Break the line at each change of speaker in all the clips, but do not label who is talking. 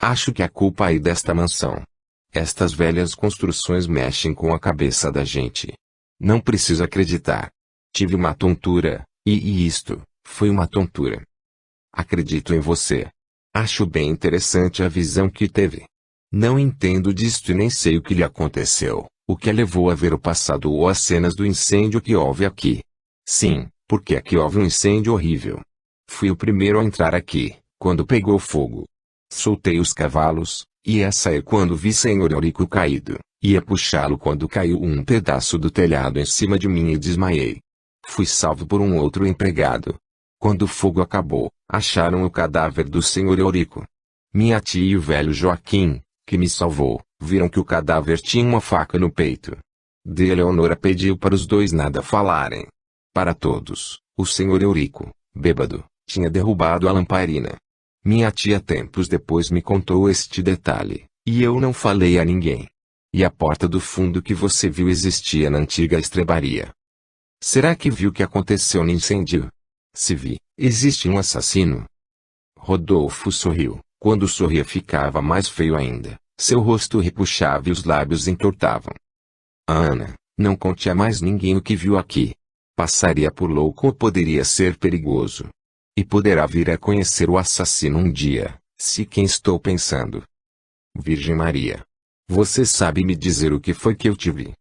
Acho que a culpa aí desta mansão. Estas velhas construções mexem com a cabeça da gente. Não preciso acreditar. Tive uma tontura, e isto, foi uma tontura. Acredito em você. Acho bem interessante a visão que teve. Não entendo disto e nem sei o que lhe aconteceu, o que a levou a ver o passado ou as cenas do incêndio que houve aqui. Sim, porque aqui houve um incêndio horrível. Fui o primeiro a entrar aqui, quando pegou fogo. Soltei os cavalos, ia sair quando vi Senhor Eurico caído, ia puxá-lo quando caiu um pedaço do telhado em cima de mim e desmaiei. Fui salvo por um outro empregado. Quando o fogo acabou, acharam o cadáver do Senhor Eurico. Minha tia e o velho Joaquim, que me salvou, viram que o cadáver tinha uma faca no peito. De Eleonora pediu para os dois nada falarem. Para todos, o Senhor Eurico, bêbado, tinha derrubado a lamparina. Minha tia tempos depois me contou este detalhe, e eu não falei a ninguém. E a porta do fundo que você viu existia na antiga estrebaria. Será que viu o que aconteceu no incêndio? Se vi, existe um assassino. Rodolfo sorriu. Quando sorria ficava mais feio ainda. Seu rosto repuxava e os lábios entortavam. Ana, não conte a mais ninguém o que viu aqui. Passaria por louco ou poderia ser perigoso. E poderá vir a conhecer o assassino um dia, se quem estou pensando. Virgem Maria. Você sabe me dizer o que foi que eu tive?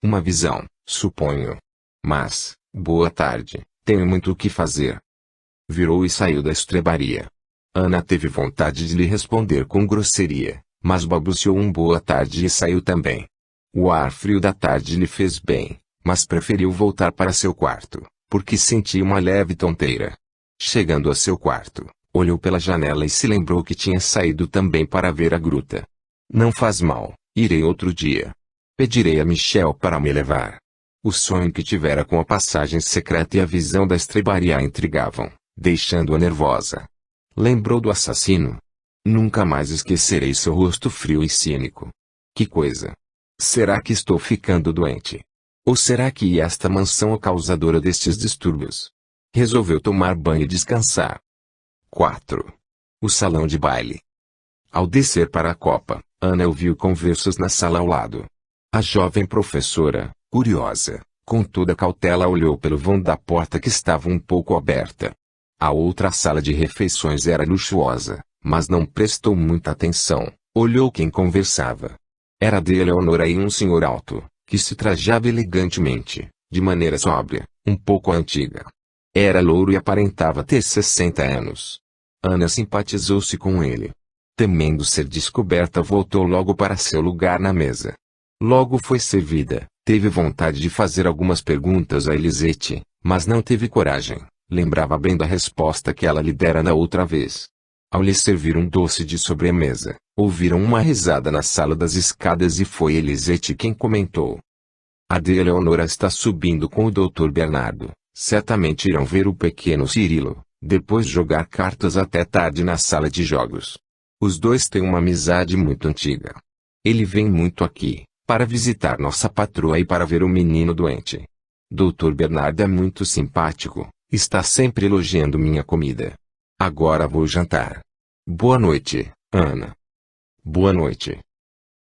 Uma visão, suponho. Mas, boa tarde, tenho muito o que fazer. Virou e saiu da estrebaria. Ana teve vontade de lhe responder com grosseria, mas balbuciou um boa tarde e saiu também. O ar frio da tarde lhe fez bem, mas preferiu voltar para seu quarto, porque sentia uma leve tonteira. Chegando a seu quarto, olhou pela janela e se lembrou que tinha saído também para ver a gruta. Não faz mal, irei outro dia. Pedirei a Michel para me levar. O sonho que tivera com a passagem secreta e a visão da estrebaria a intrigavam, deixando-a nervosa. Lembrou do assassino. Nunca mais esquecerei seu rosto frio e cínico. Que coisa! Será que estou ficando doente? Ou será que esta mansão é causadora destes distúrbios? Resolveu tomar banho e descansar. 4. O salão de baile. Ao descer para a copa, Ana ouviu conversas na sala ao lado. A jovem professora, curiosa, com toda cautela olhou pelo vão da porta que estava um pouco aberta. A outra sala de refeições era luxuosa, mas não prestou muita atenção, olhou quem conversava. Era de Eleonora e um senhor alto, que se trajava elegantemente, de maneira sóbria, um pouco antiga. Era louro e aparentava ter 60 anos. Ana simpatizou-se com ele. Temendo ser descoberta, voltou logo para seu lugar na mesa. Logo foi servida, teve vontade de fazer algumas perguntas a Elisete, mas não teve coragem, lembrava bem da resposta que ela lhe dera na outra vez. Ao lhe servir um doce de sobremesa, ouviram uma risada na sala das escadas e foi Elisete quem comentou. A de Eleonora está subindo com o Dr. Bernardo. Certamente irão ver o pequeno Cirilo, depois jogar cartas até tarde na sala de jogos. Os dois têm uma amizade muito antiga. Ele vem muito aqui, para visitar nossa patroa e para ver o menino doente. Dr. Bernardo é muito simpático, está sempre elogiando minha comida. Agora vou jantar. Boa noite, Ana. Boa noite.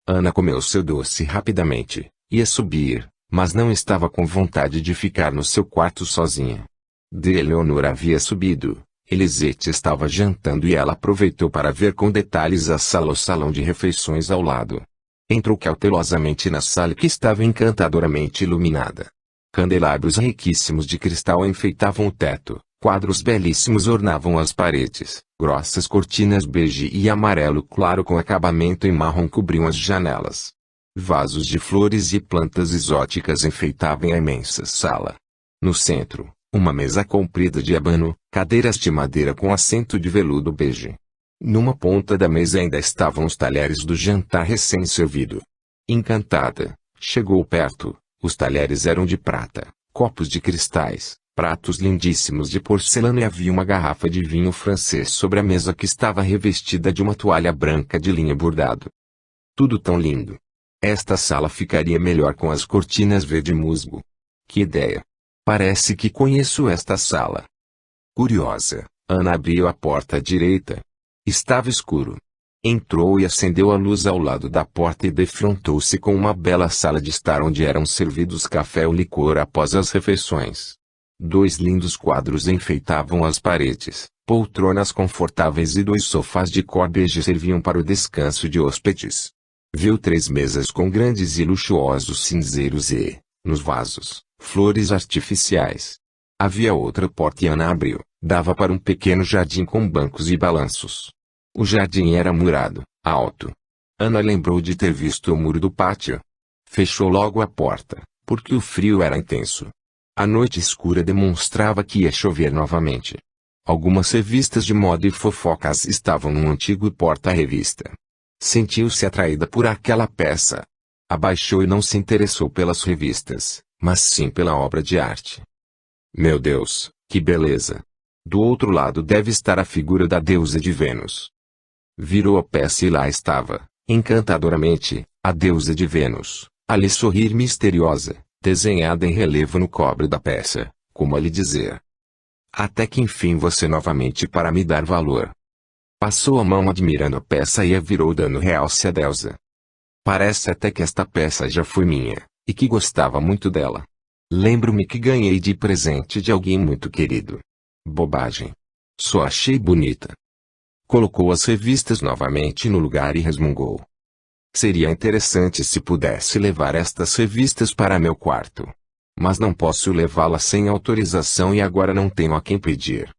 Ana comeu seu doce rapidamente, ia subir, mas não estava com vontade de ficar no seu quarto sozinha. De Eleonora havia subido, Elisete estava jantando e ela aproveitou para ver com detalhes a sala ou salão de refeições ao lado. Entrou cautelosamente na sala que estava encantadoramente iluminada. Candelabros riquíssimos de cristal enfeitavam o teto, quadros belíssimos ornavam as paredes, grossas cortinas bege e amarelo claro com acabamento em marrom cobriam as janelas. Vasos de flores e plantas exóticas enfeitavam a imensa sala. No centro, uma mesa comprida de ébano, cadeiras de madeira com assento de veludo bege. Numa ponta da mesa ainda estavam os talheres do jantar recém-servido. Encantada, chegou perto. Os talheres eram de prata, copos de cristais, pratos lindíssimos de porcelana e havia uma garrafa de vinho francês sobre a mesa que estava revestida de uma toalha branca de linha bordado. Tudo tão lindo. Esta sala ficaria melhor com as cortinas verde musgo. Que ideia! Parece que conheço esta sala. Curiosa, Ana abriu a porta à direita. Estava escuro. Entrou e acendeu a luz ao lado da porta e defrontou-se com uma bela sala de estar onde eram servidos café ou licor após as refeições. 2 lindos quadros enfeitavam as paredes, poltronas confortáveis e 2 sofás de cor bege serviam para o descanso de hóspedes. Viu 3 mesas com grandes e luxuosos cinzeiros e, nos vasos, flores artificiais. Havia outra porta e Ana abriu, dava para um pequeno jardim com bancos e balanços. O jardim era murado, alto. Ana lembrou de ter visto o muro do pátio. Fechou logo a porta, porque o frio era intenso. A noite escura demonstrava que ia chover novamente. Algumas revistas de moda e fofocas estavam num antigo porta-revista. Sentiu-se atraída por aquela peça. Abaixou e não se interessou pelas revistas, mas sim pela obra de arte. Meu Deus, que beleza! Do outro lado deve estar a figura da deusa de Vênus. Virou a peça e lá estava, encantadoramente, a deusa de Vênus, a lhe sorrir misteriosa, desenhada em relevo no cobre da peça, como a lhe dizer: até que enfim você novamente para me dar valor. Passou a mão admirando a peça e a virou dando realce à deusa. Parece até que esta peça já foi minha, e que gostava muito dela. Lembro-me que ganhei de presente de alguém muito querido. Bobagem. Só achei bonita. Colocou as revistas novamente no lugar e resmungou. Seria interessante se pudesse levar estas revistas para meu quarto. Mas não posso levá-las sem autorização e agora não tenho a quem pedir.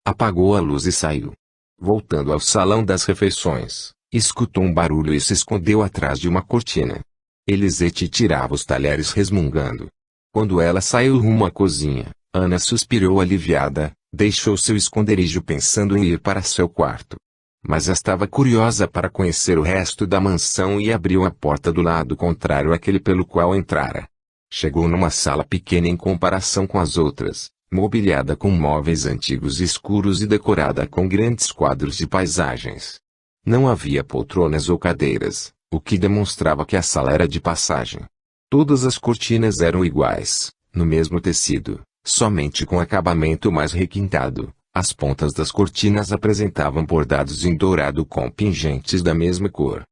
Apagou a luz e saiu. Voltando ao salão das refeições, escutou um barulho e se escondeu atrás de uma cortina. Elisete tirava os talheres resmungando. Quando ela saiu rumo à cozinha, Ana suspirou aliviada, deixou seu esconderijo pensando em ir para seu quarto. Mas estava curiosa para conhecer o resto da mansão e abriu a porta do lado contrário àquele pelo qual entrara. Chegou numa sala pequena em comparação com as outras, mobiliada com móveis antigos escuros e decorada com grandes quadros de paisagens. Não havia poltronas ou cadeiras, o que demonstrava que a sala era de passagem. Todas as cortinas eram iguais, no mesmo tecido, somente com acabamento mais requintado. As pontas das cortinas apresentavam bordados em dourado com pingentes da mesma cor.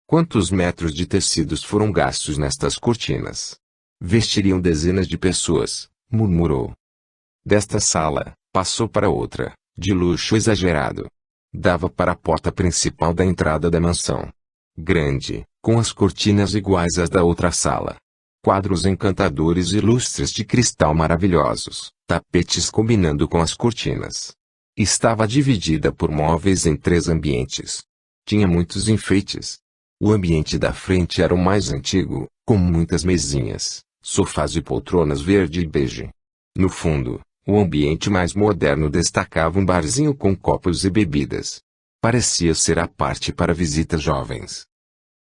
Quantos metros de tecidos foram gastos nestas cortinas? Vestiriam dezenas de pessoas, murmurou. Desta sala, passou para outra, de luxo exagerado. Dava para a porta principal da entrada da mansão. Grande, com as cortinas iguais às da outra sala. Quadros encantadores e lustres de cristal maravilhosos, tapetes combinando com as cortinas. Estava dividida por móveis em 3 ambientes. Tinha muitos enfeites. O ambiente da frente era o mais antigo, com muitas mesinhas, sofás e poltronas verde e bege. No fundo, o ambiente mais moderno destacava um barzinho com copos e bebidas. Parecia ser a parte para visitas jovens.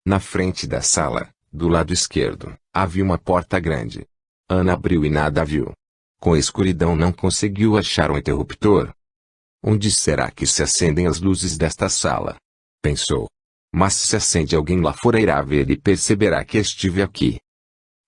Na frente da sala, do lado esquerdo, havia uma porta grande. Ana abriu e nada viu. Com a escuridão não conseguiu achar um interruptor. Onde será que se acendem as luzes desta sala? Pensou. Mas se acende alguém lá fora irá ver e perceberá que estive aqui.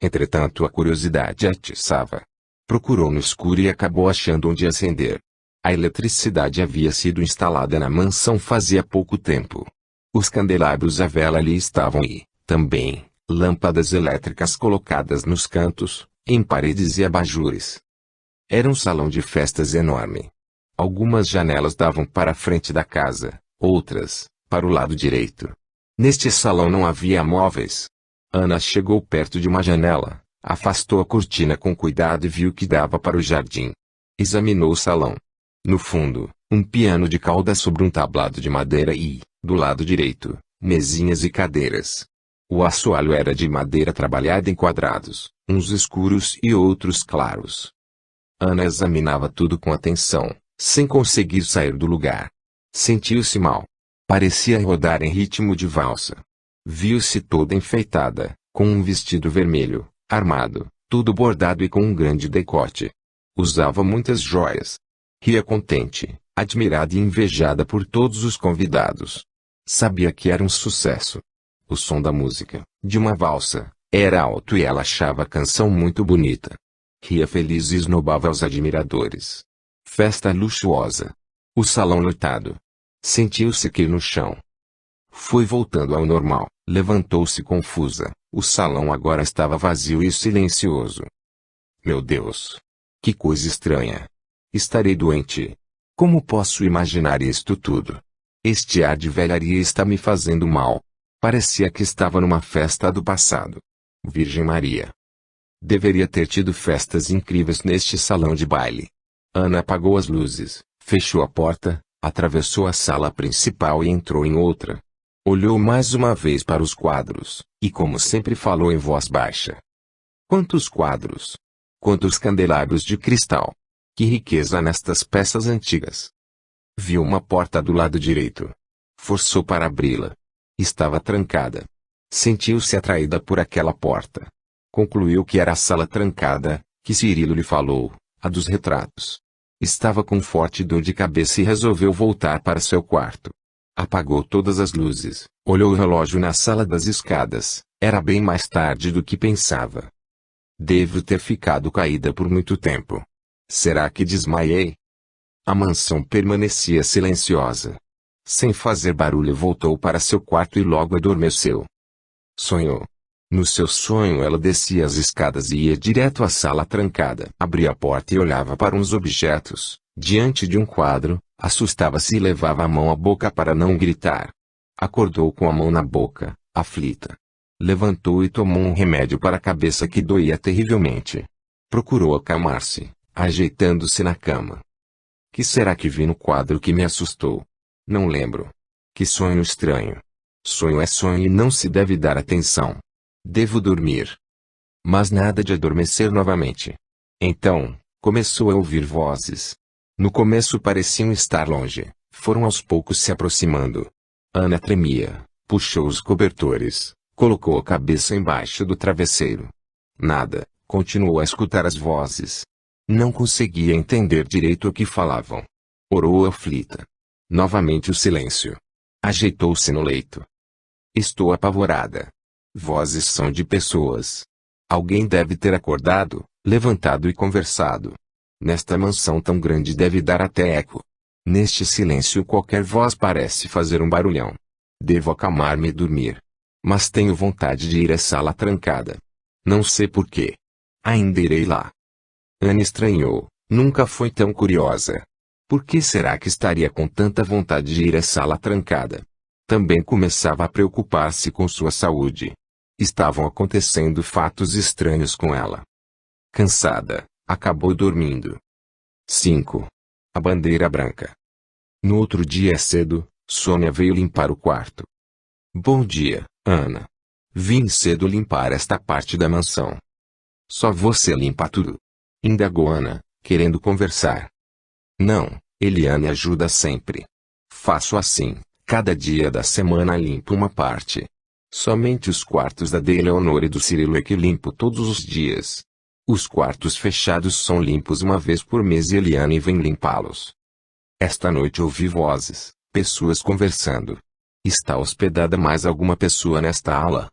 Entretanto a curiosidade atiçava. Procurou no escuro e acabou achando onde acender. A eletricidade havia sido instalada na mansão fazia pouco tempo. Os candelabros à vela ali estavam e, também, lâmpadas elétricas colocadas nos cantos, em paredes e abajures. Era um salão de festas enorme. Algumas janelas davam para a frente da casa, outras, para o lado direito. Neste salão não havia móveis. Ana chegou perto de uma janela, afastou a cortina com cuidado e viu que dava para o jardim. Examinou o salão. No fundo, um piano de cauda sobre um tablado de madeira e, do lado direito, mesinhas e cadeiras. O assoalho era de madeira trabalhada em quadrados, uns escuros e outros claros. Ana examinava tudo com atenção, sem conseguir sair do lugar. Sentiu-se mal. Parecia rodar em ritmo de valsa. Viu-se toda enfeitada, com um vestido vermelho, armado, tudo bordado e com um grande decote. Usava muitas joias. Ria contente, admirada e invejada por todos os convidados. Sabia que era um sucesso. O som da música, de uma valsa, era alto e ela achava a canção muito bonita. Ria feliz e esnobava aos admiradores. Festa luxuosa. O salão lotado. Sentiu-se cair no chão. Foi voltando ao normal, levantou-se confusa. O salão agora estava vazio e silencioso. Meu Deus! Que coisa estranha! Estarei doente. Como posso imaginar isto tudo? Este ar de velharia está me fazendo mal. Parecia que estava numa festa do passado. Virgem Maria! Deveria ter tido festas incríveis neste salão de baile. Ana apagou as luzes, fechou a porta, atravessou a sala principal e entrou em outra. Olhou mais uma vez para os quadros, e como sempre falou em voz baixa. Quantos quadros! Quantos candelabros de cristal! Que riqueza nestas peças antigas! Viu uma porta do lado direito. Forçou para abri-la. Estava trancada. Sentiu-se atraída por aquela porta. Concluiu que era a sala trancada, que Cirilo lhe falou, a dos retratos. Estava com forte dor de cabeça e resolveu voltar para seu quarto. Apagou todas as luzes, olhou o relógio na sala das escadas, era bem mais tarde do que pensava. Devo ter ficado caída por muito tempo. Será que desmaiei? A mansão permanecia silenciosa. Sem fazer barulho voltou para seu quarto e logo adormeceu. Sonhou. No seu sonho ela descia as escadas e ia direto à sala trancada. Abria a porta e olhava para uns objetos. Diante de um quadro, assustava-se e levava a mão à boca para não gritar. Acordou com a mão na boca, aflita. Levantou e tomou um remédio para a cabeça que doía terrivelmente. Procurou acalmar-se, ajeitando-se na cama. Que será que vi no quadro que me assustou? Não lembro. Que sonho estranho. Sonho é sonho e não se deve dar atenção. Devo dormir. Mas nada de adormecer novamente. Então, começou a ouvir vozes. No começo pareciam estar longe, foram aos poucos se aproximando. Ana tremia, puxou os cobertores, colocou a cabeça embaixo do travesseiro. Nada, continuou a escutar as vozes. Não conseguia entender direito o que falavam. Orou aflita. Novamente o silêncio. Ajeitou-se no leito. Estou apavorada. Vozes são de pessoas. Alguém deve ter acordado, levantado e conversado. Nesta mansão tão grande deve dar até eco. Neste silêncio qualquer voz parece fazer um barulhão. Devo acalmar-me e dormir. Mas tenho vontade de ir à sala trancada. Não sei porquê. Ainda irei lá. Ana estranhou, nunca foi tão curiosa. Por que será que estaria com tanta vontade de ir à sala trancada? Também começava a preocupar-se com sua saúde. Estavam acontecendo fatos estranhos com ela. Cansada, acabou dormindo. 5. A bandeira branca. No outro dia cedo, Sônia veio limpar o quarto. Bom dia, Ana. Vim cedo limpar esta parte da mansão. Só você limpa tudo? Indagou Ana, querendo conversar. Não, Eliane ajuda sempre. Faço assim, cada dia da semana limpo uma parte. Somente os quartos da de Eleonora e do Cirilo é que limpo todos os dias. Os quartos fechados são limpos uma vez por mês e Eliane vem limpá-los. Esta noite ouvi vozes, pessoas conversando. Está hospedada mais alguma pessoa nesta ala?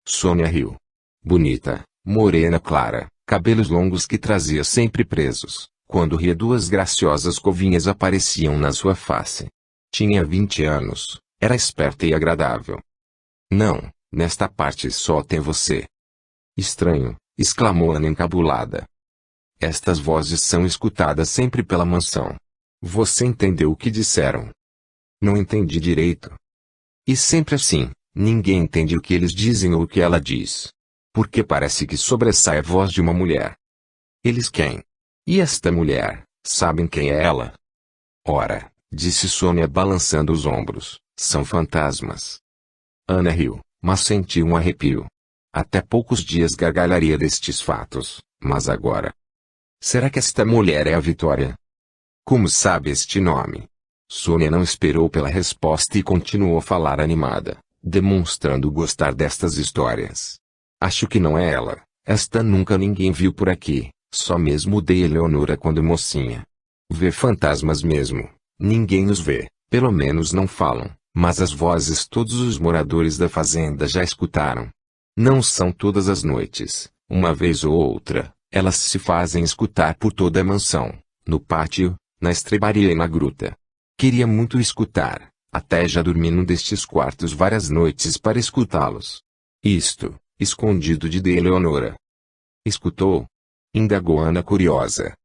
Sônia riu. Bonita, morena clara, cabelos longos que trazia sempre presos. Quando ria duas graciosas covinhas apareciam na sua face. Tinha 20 anos, era esperta e agradável. Não, nesta parte só tem você. Estranho, exclamou Ana encabulada. Estas vozes são escutadas sempre pela mansão. Você entendeu o que disseram? Não entendi direito. E sempre assim, ninguém entende o que eles dizem ou o que ela diz. Porque parece que sobressai a voz de uma mulher. Eles quem? E esta mulher, sabem quem é ela? Ora, disse Sônia balançando os ombros, são fantasmas. Ana riu, mas sentiu um arrepio. Até poucos dias gargalharia destes fatos, mas agora... Será que esta mulher é a Vitória? Como sabe este nome? Sônia não esperou pela resposta e continuou a falar animada, demonstrando gostar destas histórias. Acho que não é ela, esta nunca ninguém viu por aqui, só mesmo de Eleonora quando mocinha. Vê fantasmas mesmo, ninguém os vê, pelo menos não falam, mas as vozes todos os moradores da fazenda já escutaram. Não são todas as noites, uma vez ou outra, elas se fazem escutar por toda a mansão, no pátio, na estrebaria e na gruta. Queria muito escutar, Até já dormi num destes quartos várias noites para escutá-los. Isto, escondido de Eleonora. Escutou? Indagou Ana curiosa.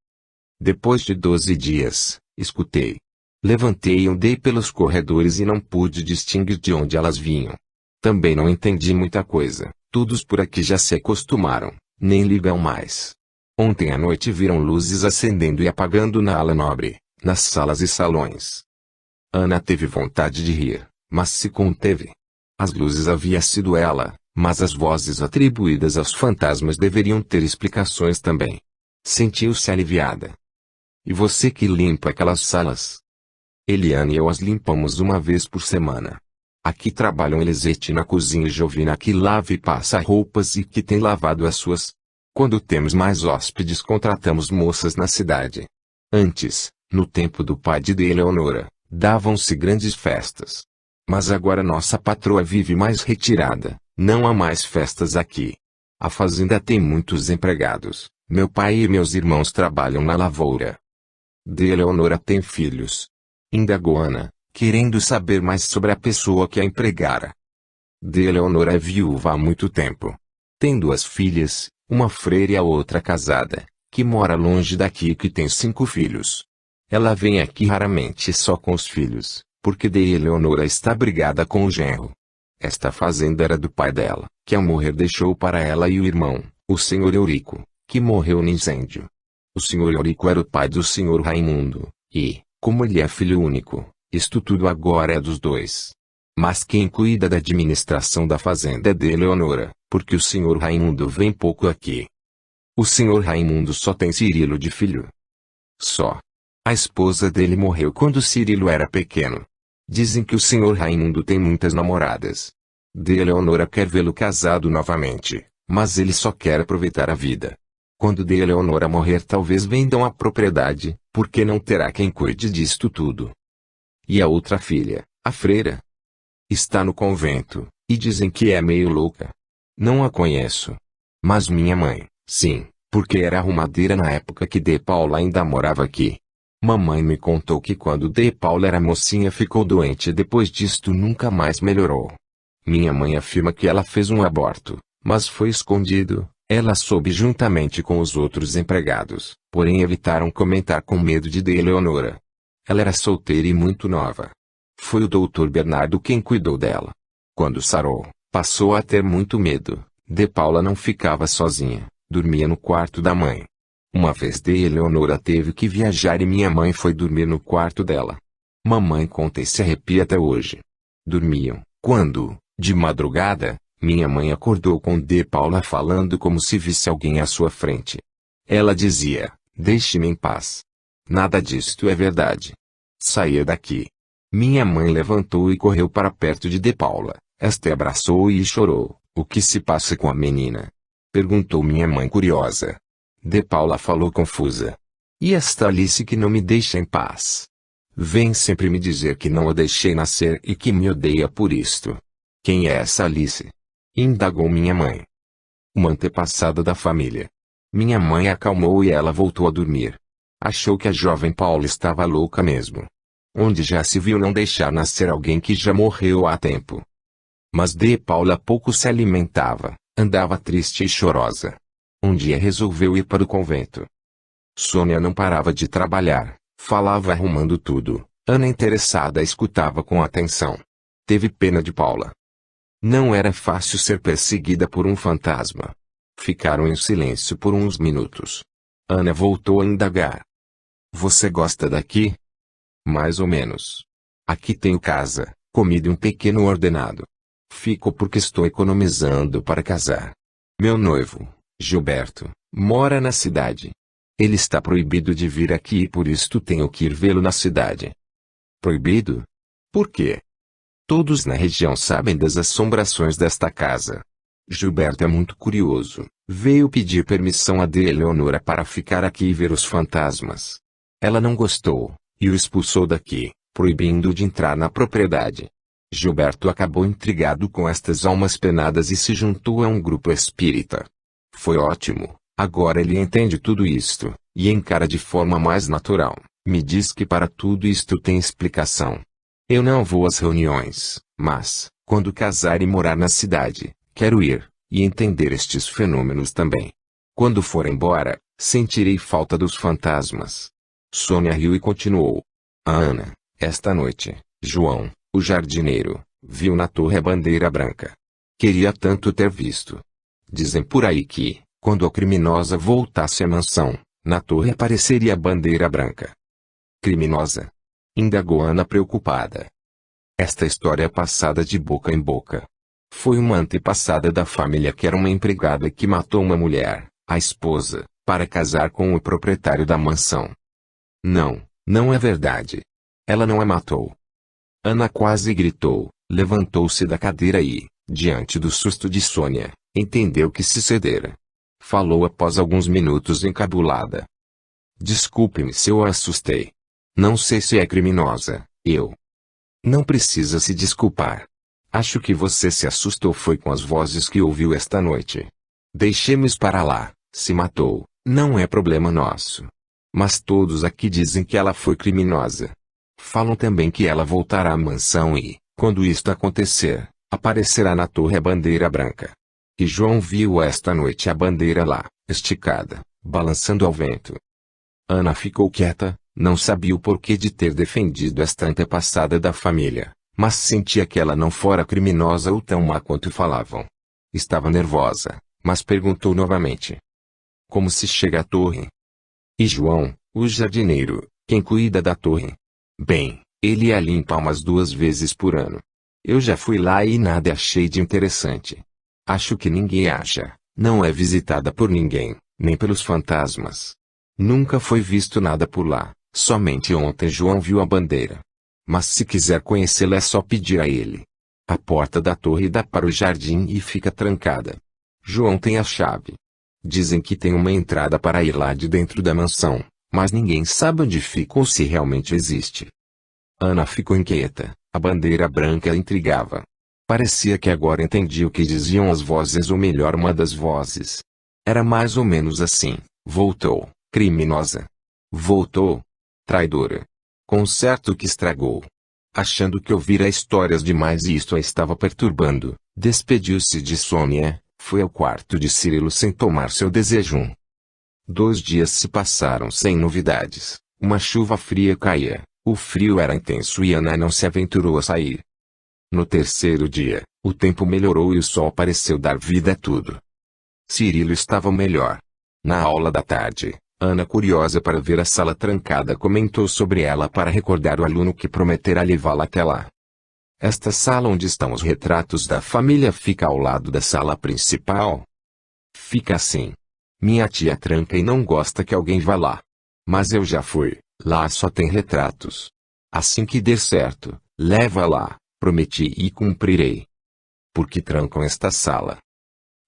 Depois de 12 dias, escutei. Levantei e andei pelos corredores e não pude distinguir de onde elas vinham. Também não entendi muita coisa, todos por aqui já se acostumaram, nem ligam mais. Ontem à noite viram luzes acendendo e apagando na ala nobre, nas salas e salões. Ana teve vontade de rir, mas se conteve. As luzes havia sido ela, mas as vozes atribuídas aos fantasmas deveriam ter explicações também. Sentiu-se aliviada. E você que limpa aquelas salas? Eliane e eu as limpamos uma vez por semana. Aqui trabalham Elisete na cozinha e Jovina que lava e passa roupas e que tem lavado as suas. Quando temos mais hóspedes contratamos moças na cidade. Antes, no tempo do pai de Eleonora, davam-se grandes festas. Mas agora nossa patroa vive mais retirada, não há mais festas aqui. A fazenda tem muitos empregados, meu pai e meus irmãos trabalham na lavoura. Eleonora tem filhos? Indagou Ana, querendo saber mais sobre a pessoa que a empregara. Eleonora é viúva há muito tempo. Tem 2 filhas, uma freira e a outra casada, que mora longe daqui e que tem 5 filhos. Ela vem aqui raramente só com os filhos, porque Eleonora está brigada com o genro. Esta fazenda era do pai dela, que ao morrer deixou para ela e o irmão, o senhor Eurico, que morreu no incêndio. O senhor Eurico era o pai do senhor Raimundo, e, como ele é filho único, isto tudo agora é dos 2. Mas quem cuida da administração da fazenda é Eleonora, porque o senhor Raimundo vem pouco aqui. O senhor Raimundo só tem Cirilo de filho. Só. A esposa dele morreu quando Cirilo era pequeno. Dizem que o senhor Raimundo tem muitas namoradas. Eleonora quer vê-lo casado novamente, mas ele só quer aproveitar a vida. Quando Eleonora morrer talvez vendam a propriedade, porque não terá quem cuide disto tudo. E a outra filha, a freira? Está no convento, e dizem que é meio louca. Não a conheço. Mas minha mãe, sim, porque era arrumadeira na época que Paula ainda morava aqui. Mamãe me contou que quando Paula era mocinha ficou doente e depois disto nunca mais melhorou. Minha mãe afirma que ela fez um aborto, mas foi escondido, ela soube juntamente com os outros empregados, porém evitaram comentar com medo de Eleonora. Ela era solteira e muito nova. Foi o doutor Bernardo quem cuidou dela. Quando sarou, passou a ter muito medo. Paula não ficava sozinha, dormia no quarto da mãe. Uma vez Eleonora teve que viajar e minha mãe foi dormir no quarto dela. Mamãe conta e se arrepia até hoje. Dormiam, quando, de madrugada, minha mãe acordou com Paula falando como se visse alguém à sua frente. Ela dizia, deixe-me em paz. Nada disto é verdade. Saia daqui. Minha mãe levantou e correu para perto de Paula. Esta abraçou e chorou. O que se passa com a menina? Perguntou minha mãe curiosa. Paula falou confusa. E esta Alice que não me deixa em paz? Vem sempre me dizer que não a deixei nascer e que me odeia por isto. Quem é essa Alice? Indagou minha mãe. Uma antepassada da família. Minha mãe acalmou e ela voltou a dormir. Achou que a jovem Paula estava louca mesmo. Onde já se viu não deixar nascer alguém que já morreu há tempo. Mas Paula pouco se alimentava, andava triste e chorosa. Um dia resolveu ir para o convento. Sônia não parava de trabalhar, falava arrumando tudo. Ana interessada escutava com atenção. Teve pena de Paula. Não era fácil ser perseguida por um fantasma. Ficaram em silêncio por uns minutos. Ana voltou a indagar. Você gosta daqui? Mais ou menos. Aqui tenho casa, comida e um pequeno ordenado. Fico porque estou economizando para casar. Meu noivo, Gilberto, mora na cidade. Ele está proibido de vir aqui e por isto tenho que ir vê-lo na cidade. Proibido? Por quê? Todos na região sabem das assombrações desta casa. Gilberto é muito curioso, veio pedir permissão a Eleonora para ficar aqui e ver os fantasmas. Ela não gostou, e o expulsou daqui, proibindo de entrar na propriedade. Gilberto acabou intrigado com estas almas penadas e se juntou a um grupo espírita. Foi ótimo, agora ele entende tudo isto, e encara de forma mais natural. Me diz que para tudo isto tem explicação. Eu não vou às reuniões, mas, quando casar e morar na cidade, quero ir, e entender estes fenômenos também. Quando for embora, sentirei falta dos fantasmas. Sônia riu e continuou. Ana, esta noite, João, o jardineiro, viu na torre a bandeira branca. Queria tanto ter visto. Dizem por aí que, quando a criminosa voltasse à mansão, na torre apareceria a bandeira branca. Criminosa? Indagou Ana preocupada. Esta história é passada de boca em boca. Foi uma antepassada da família que era uma empregada que matou uma mulher, a esposa, para casar com o proprietário da mansão. Não, não é verdade. Ela não a matou. Ana quase gritou, levantou-se da cadeira e, diante do susto de Sônia, entendeu que se cedera. Falou após alguns minutos encabulada. Desculpe-me se eu a assustei. Não sei se é criminosa, eu. Não precisa se desculpar. Acho que você se assustou foi com as vozes que ouviu esta noite. Deixemos para lá, se matou, não é problema nosso. Mas todos aqui dizem que ela foi criminosa. Falam também que ela voltará à mansão e, quando isto acontecer, aparecerá na torre a bandeira branca. E João viu esta noite a bandeira lá, esticada, balançando ao vento. Ana ficou quieta, não sabia o porquê de ter defendido esta antepassada da família, mas sentia que ela não fora criminosa ou tão má quanto falavam. Estava nervosa, mas perguntou novamente. Como se chega à torre? E João, o jardineiro, quem cuida da torre? Bem, ele a limpa umas 2 vezes por ano. Eu já fui lá e nada achei de interessante. Acho que ninguém acha, não é visitada por ninguém, nem pelos fantasmas. Nunca foi visto nada por lá, somente ontem João viu a bandeira. Mas se quiser conhecê-la é só pedir a ele. A porta da torre dá para o jardim e fica trancada. João tem a chave. Dizem que tem uma entrada para ir lá de dentro da mansão, mas ninguém sabe onde fica ou se realmente existe. Ana ficou inquieta, a bandeira branca a intrigava. Parecia que agora entendia o que diziam as vozes ou melhor uma das vozes. Era mais ou menos assim, voltou, criminosa. Voltou. Traidora. Concerto que estragou. Achando que ouvira histórias demais e isto a estava perturbando, despediu-se de Sônia, foi ao quarto de Cirilo sem tomar seu desejum. 2 dias se passaram sem novidades, uma chuva fria caía, o frio era intenso e Ana não se aventurou a sair. No 3º dia, o tempo melhorou e o sol pareceu dar vida a tudo. Cirilo estava melhor. Na aula da tarde, Ana, curiosa para ver a sala trancada, comentou sobre ela para recordar o aluno que prometera levá-la até lá. Esta sala onde estão os retratos da família fica ao lado da sala principal? Fica assim. Minha tia tranca e não gosta que alguém vá lá. Mas eu já fui, lá só tem retratos. Assim que der certo, leva lá, prometi e cumprirei. Por que trancam esta sala?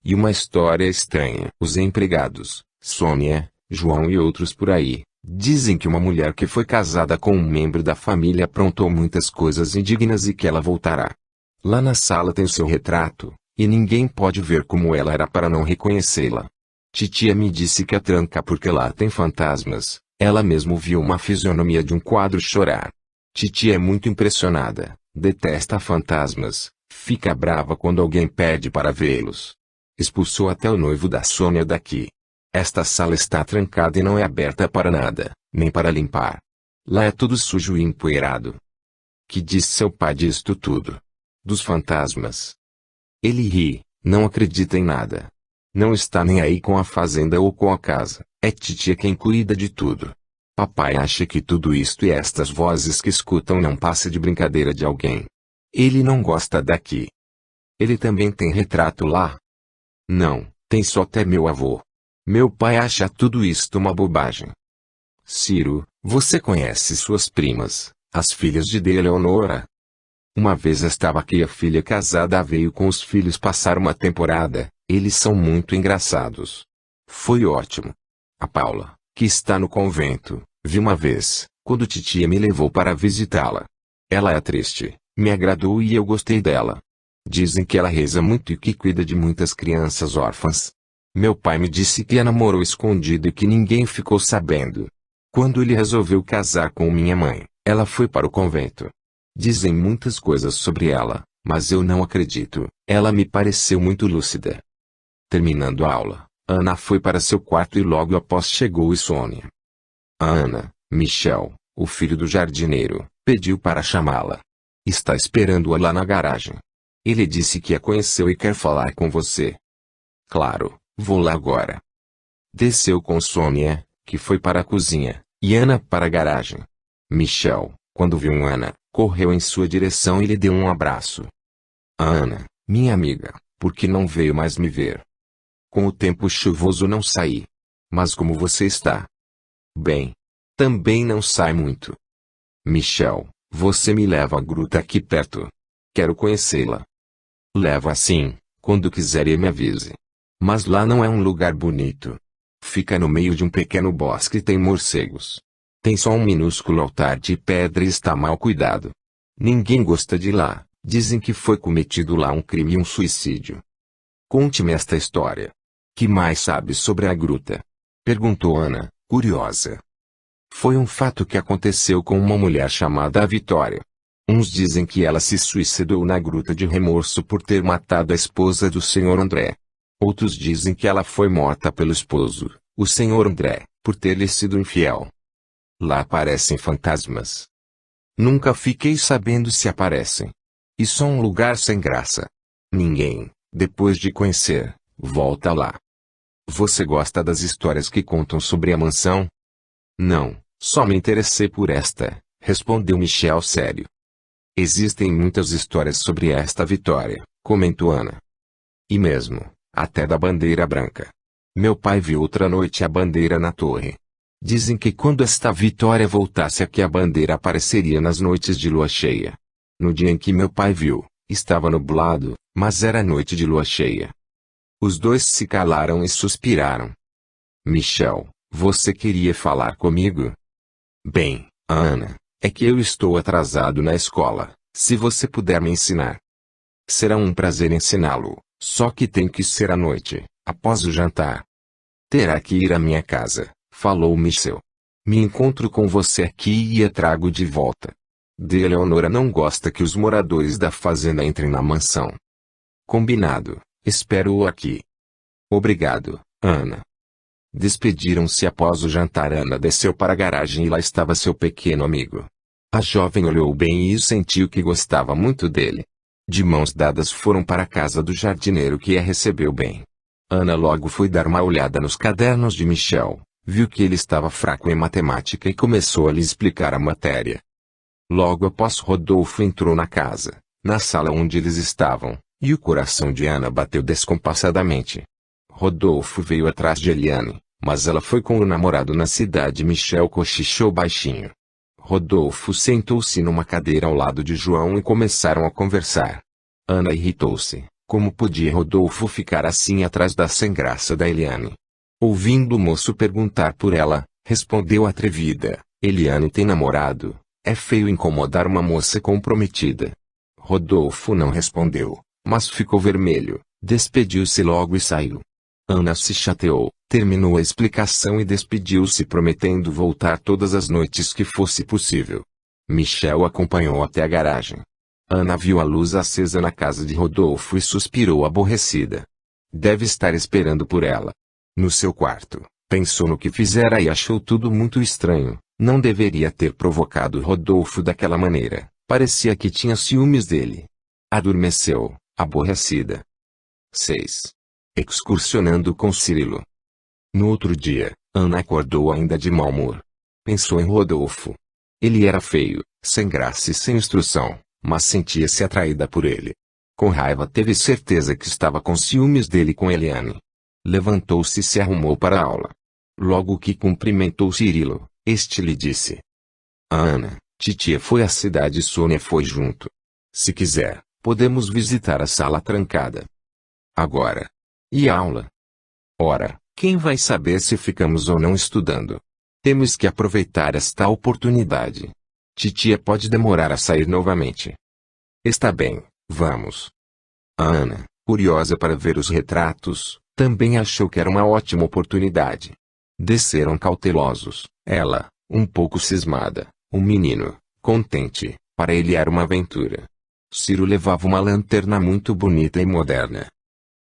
E uma história estranha. Os empregados, Sônia, João e outros por aí, dizem que uma mulher que foi casada com um membro da família aprontou muitas coisas indignas e que ela voltará. Lá na sala tem seu retrato, e ninguém pode ver como ela era para não reconhecê-la. Titia me disse que a tranca porque lá tem fantasmas, ela mesmo viu uma fisionomia de um quadro chorar. Titia é muito impressionada, detesta fantasmas, fica brava quando alguém pede para vê-los. Expulsou até o noivo da Sônia daqui. Esta sala está trancada e não é aberta para nada, nem para limpar. Lá é tudo sujo e empoeirado. Que diz seu pai disto tudo? Dos fantasmas. Ele ri, não acredita em nada. Não está nem aí com a fazenda ou com a casa, é titia quem cuida de tudo. Papai acha que tudo isto e estas vozes que escutam não passa de brincadeira de alguém. Ele não gosta daqui. Ele também tem retrato lá? Não, tem só até meu avô. Meu pai acha tudo isto uma bobagem. Ciro, você conhece suas primas, as filhas de Eleonora? Uma vez estava aqui a filha casada veio com os filhos passar uma temporada, eles são muito engraçados. Foi ótimo. A Paula, que está no convento, vi uma vez, quando titia me levou para visitá-la. Ela é triste, me agradou e eu gostei dela. Dizem que ela reza muito e que cuida de muitas crianças órfãs. Meu pai me disse que a namorou escondido e que ninguém ficou sabendo. Quando ele resolveu casar com minha mãe, ela foi para o convento. Dizem muitas coisas sobre ela, mas eu não acredito. Ela me pareceu muito lúcida. Terminando a aula, Ana foi para seu quarto e logo após chegou Sônia. Ana, Michel, o filho do jardineiro, pediu para chamá-la. Está esperando-a lá na garagem. Ele disse que a conheceu e quer falar com você. Claro, vou lá agora. Desceu com Sônia, que foi para a cozinha, e Ana para a garagem. Michel, quando viu Ana, correu em sua direção e lhe deu um abraço. Ana, minha amiga, por que não veio mais me ver? Com o tempo chuvoso não saí. Mas como você está? Bem. Também não sai muito. Michel, você me leva à gruta aqui perto. Quero conhecê-la. Leva sim, quando quiser e me avise. Mas lá não é um lugar bonito. Fica no meio de um pequeno bosque e tem morcegos. Tem só um minúsculo altar de pedra e está mal cuidado. Ninguém gosta de lá, dizem que foi cometido lá um crime e um suicídio. Conte-me esta história. Que mais sabe sobre a gruta? Perguntou Ana, curiosa. Foi um fato que aconteceu com uma mulher chamada Vitória. Uns dizem que ela se suicidou na gruta de remorso por ter matado a esposa do Sr. André. Outros dizem que ela foi morta pelo esposo, o Sr. André, por ter lhe sido infiel. Lá aparecem fantasmas. Nunca fiquei sabendo se aparecem. Isso é um lugar sem graça. Ninguém, depois de conhecer, volta lá. Você gosta das histórias que contam sobre a mansão? Não, só me interessei por esta, respondeu Michel sério. Existem muitas histórias sobre esta Vitória, comentou Ana. E mesmo, até da bandeira branca. Meu pai viu outra noite a bandeira na torre. Dizem que quando esta Vitória voltasse aqui a bandeira apareceria nas noites de lua cheia. No dia em que meu pai viu, estava nublado, mas era noite de lua cheia. Os dois se calaram e suspiraram. Michel, você queria falar comigo? Bem, Ana, é que eu estou atrasado na escola, se você puder me ensinar. Será um prazer ensiná-lo, só que tem que ser à noite, após o jantar. Terá que ir à minha casa, falou Michel. Me encontro com você aqui e a trago de volta. De Eleonora não gosta que os moradores da fazenda entrem na mansão. Combinado, espero-o aqui. Obrigado, Ana. Despediram-se após o jantar. Ana desceu para a garagem e lá estava seu pequeno amigo. A jovem olhou bem e sentiu que gostava muito dele. De mãos dadas foram para a casa do jardineiro que a recebeu bem. Ana logo foi dar uma olhada nos cadernos de Michel, viu que ele estava fraco em matemática e começou a lhe explicar a matéria. Logo após Rodolfo entrou na casa, na sala onde eles estavam, e o coração de Ana bateu descompassadamente. Rodolfo veio atrás de Eliane, mas ela foi com o namorado na cidade. Michel cochichou baixinho. Rodolfo sentou-se numa cadeira ao lado de João e começaram a conversar. Ana irritou-se. Como podia Rodolfo ficar assim atrás da sem-graça da Eliane? Ouvindo o moço perguntar por ela, respondeu atrevida: Eliane tem namorado. É feio incomodar uma moça comprometida. Rodolfo não respondeu, mas ficou vermelho, despediu-se logo e saiu. Ana se chateou, terminou a explicação e despediu-se prometendo voltar todas as noites que fosse possível. Michel acompanhou até a garagem. Ana viu a luz acesa na casa de Rodolfo e suspirou aborrecida. Deve estar esperando por ela. No seu quarto, pensou no que fizera e achou tudo muito estranho. Não deveria ter provocado Rodolfo daquela maneira. Parecia que tinha ciúmes dele. Adormeceu, aborrecida. 6. Excursionando com Cirilo. No outro dia, Ana acordou ainda de mau humor. Pensou em Rodolfo. Ele era feio, sem graça e sem instrução, mas sentia-se atraída por ele. Com raiva teve certeza que estava com ciúmes dele com Eliane. Levantou-se e se arrumou para a aula. Logo que cumprimentou Cirilo, este lhe disse: Ana, titia foi à cidade e Sônia foi junto. Se quiser, podemos visitar a sala trancada. Agora. E a aula? Ora, quem vai saber se ficamos ou não estudando? Temos que aproveitar esta oportunidade. Titia pode demorar a sair novamente. Está bem, vamos. A Ana, curiosa para ver os retratos, também achou que era uma ótima oportunidade. Desceram cautelosos, ela, um pouco cismada, o menino, contente, Para ele era uma aventura. Ciro levava uma lanterna muito bonita e moderna.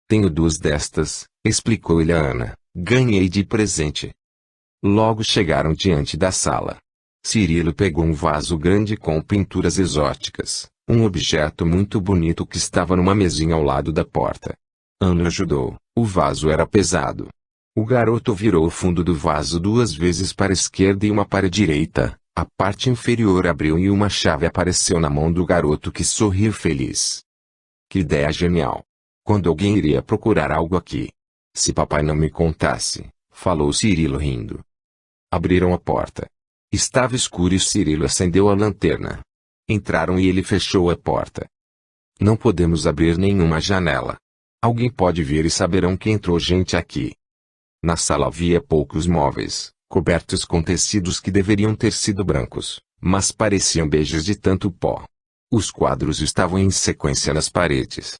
Tenho duas destas, explicou ele a Ana. Ganhei de presente. Logo chegaram diante da sala. Cirilo pegou um vaso grande com pinturas exóticas, um objeto muito bonito que estava numa mesinha ao lado da porta. Ana ajudou, o vaso era pesado. O garoto virou o fundo do vaso 2 vezes para a esquerda e uma para a direita, a parte inferior abriu e uma chave apareceu na mão do garoto que sorriu feliz. Que ideia genial! Quando alguém iria procurar algo aqui? Se papai não me contasse, falou Cirilo rindo. Abriram a porta. Estava escuro e Cirilo acendeu a lanterna. Entraram e ele fechou a porta. Não podemos abrir nenhuma janela. Alguém pode vir e saberão que entrou gente aqui. Na sala havia poucos móveis, cobertos com tecidos que deveriam ter sido brancos, mas pareciam beijos de tanto pó. Os quadros estavam em sequência nas paredes.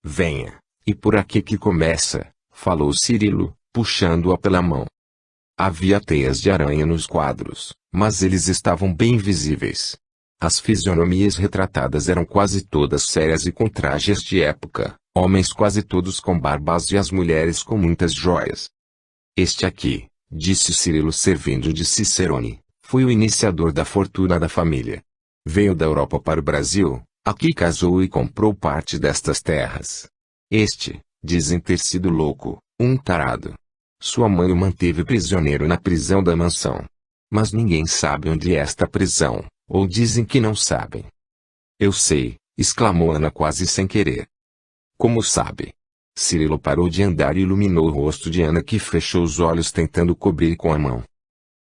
Venha, e por aqui que começa, falou Cirilo, puxando-a pela mão. Havia teias de aranha nos quadros, mas eles estavam bem visíveis. As fisionomias retratadas eram quase todas sérias e com trajes de época, homens quase todos com barbas e as mulheres com muitas joias. Este aqui, disse Cirilo servindo de Cicerone, foi o iniciador da fortuna da família. Veio da Europa para o Brasil, aqui casou e comprou parte destas terras. Este, dizem ter sido louco, um tarado. Sua mãe o manteve prisioneiro na prisão da mansão. Mas ninguém sabe onde é esta prisão, ou dizem que não sabem. Eu sei, exclamou Ana quase sem querer. Como sabe? Cirilo parou de andar e iluminou o rosto de Ana que fechou os olhos tentando cobrir com a mão.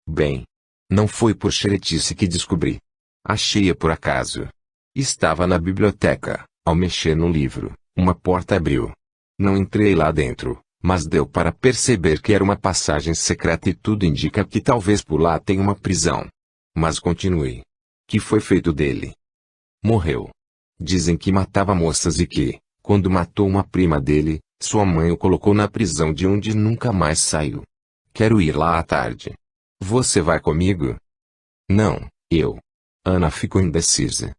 Bem, não foi por xeretice que descobri. Achei-a por acaso. Estava na biblioteca, ao mexer no livro, uma porta abriu. Não entrei lá dentro, mas deu para perceber que era uma passagem secreta e tudo indica que talvez por lá tenha uma prisão. Mas continue. Que foi feito dele? Morreu. Dizem que matava moças e que, quando matou uma prima dele, sua mãe o colocou na prisão de onde nunca mais saiu. Quero ir lá à tarde. Você vai comigo? Não, eu. Ana ficou indecisa.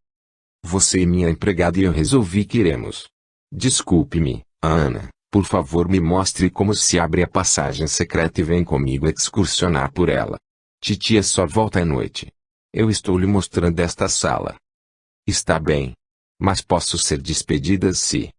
Você é minha empregada e eu resolvi que iremos. Desculpe-me, Ana, por favor me mostre como se abre a passagem secreta e vem comigo excursionar por ela. Titia só volta à noite. Eu estou lhe mostrando esta sala. Está bem. Mas posso ser despedida se...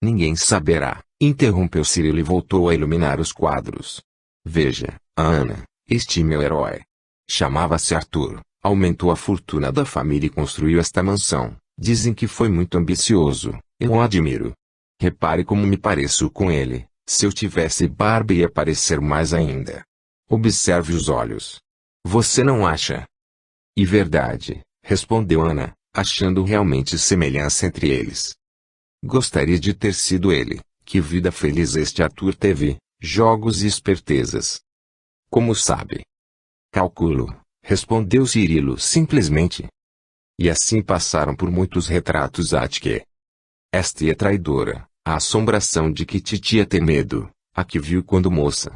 Ninguém saberá, interrompeu Cirilo e voltou a iluminar os quadros. Veja, Ana, este meu herói. Chamava-se Arthur, aumentou a fortuna da família e construiu esta mansão. Dizem que foi muito ambicioso, eu o admiro. Repare como me pareço com ele, se eu tivesse barba ia parecer mais ainda. Observe os olhos. Você não acha? E verdade, respondeu Ana, achando realmente semelhança entre eles. Gostaria de ter sido ele. Que vida feliz este Arthur teve, jogos e espertezas. Como sabe? Calculo, respondeu Cirilo simplesmente. E assim passaram por muitos retratos a que esta é traidora, a assombração de que titia tem medo, a que viu quando moça.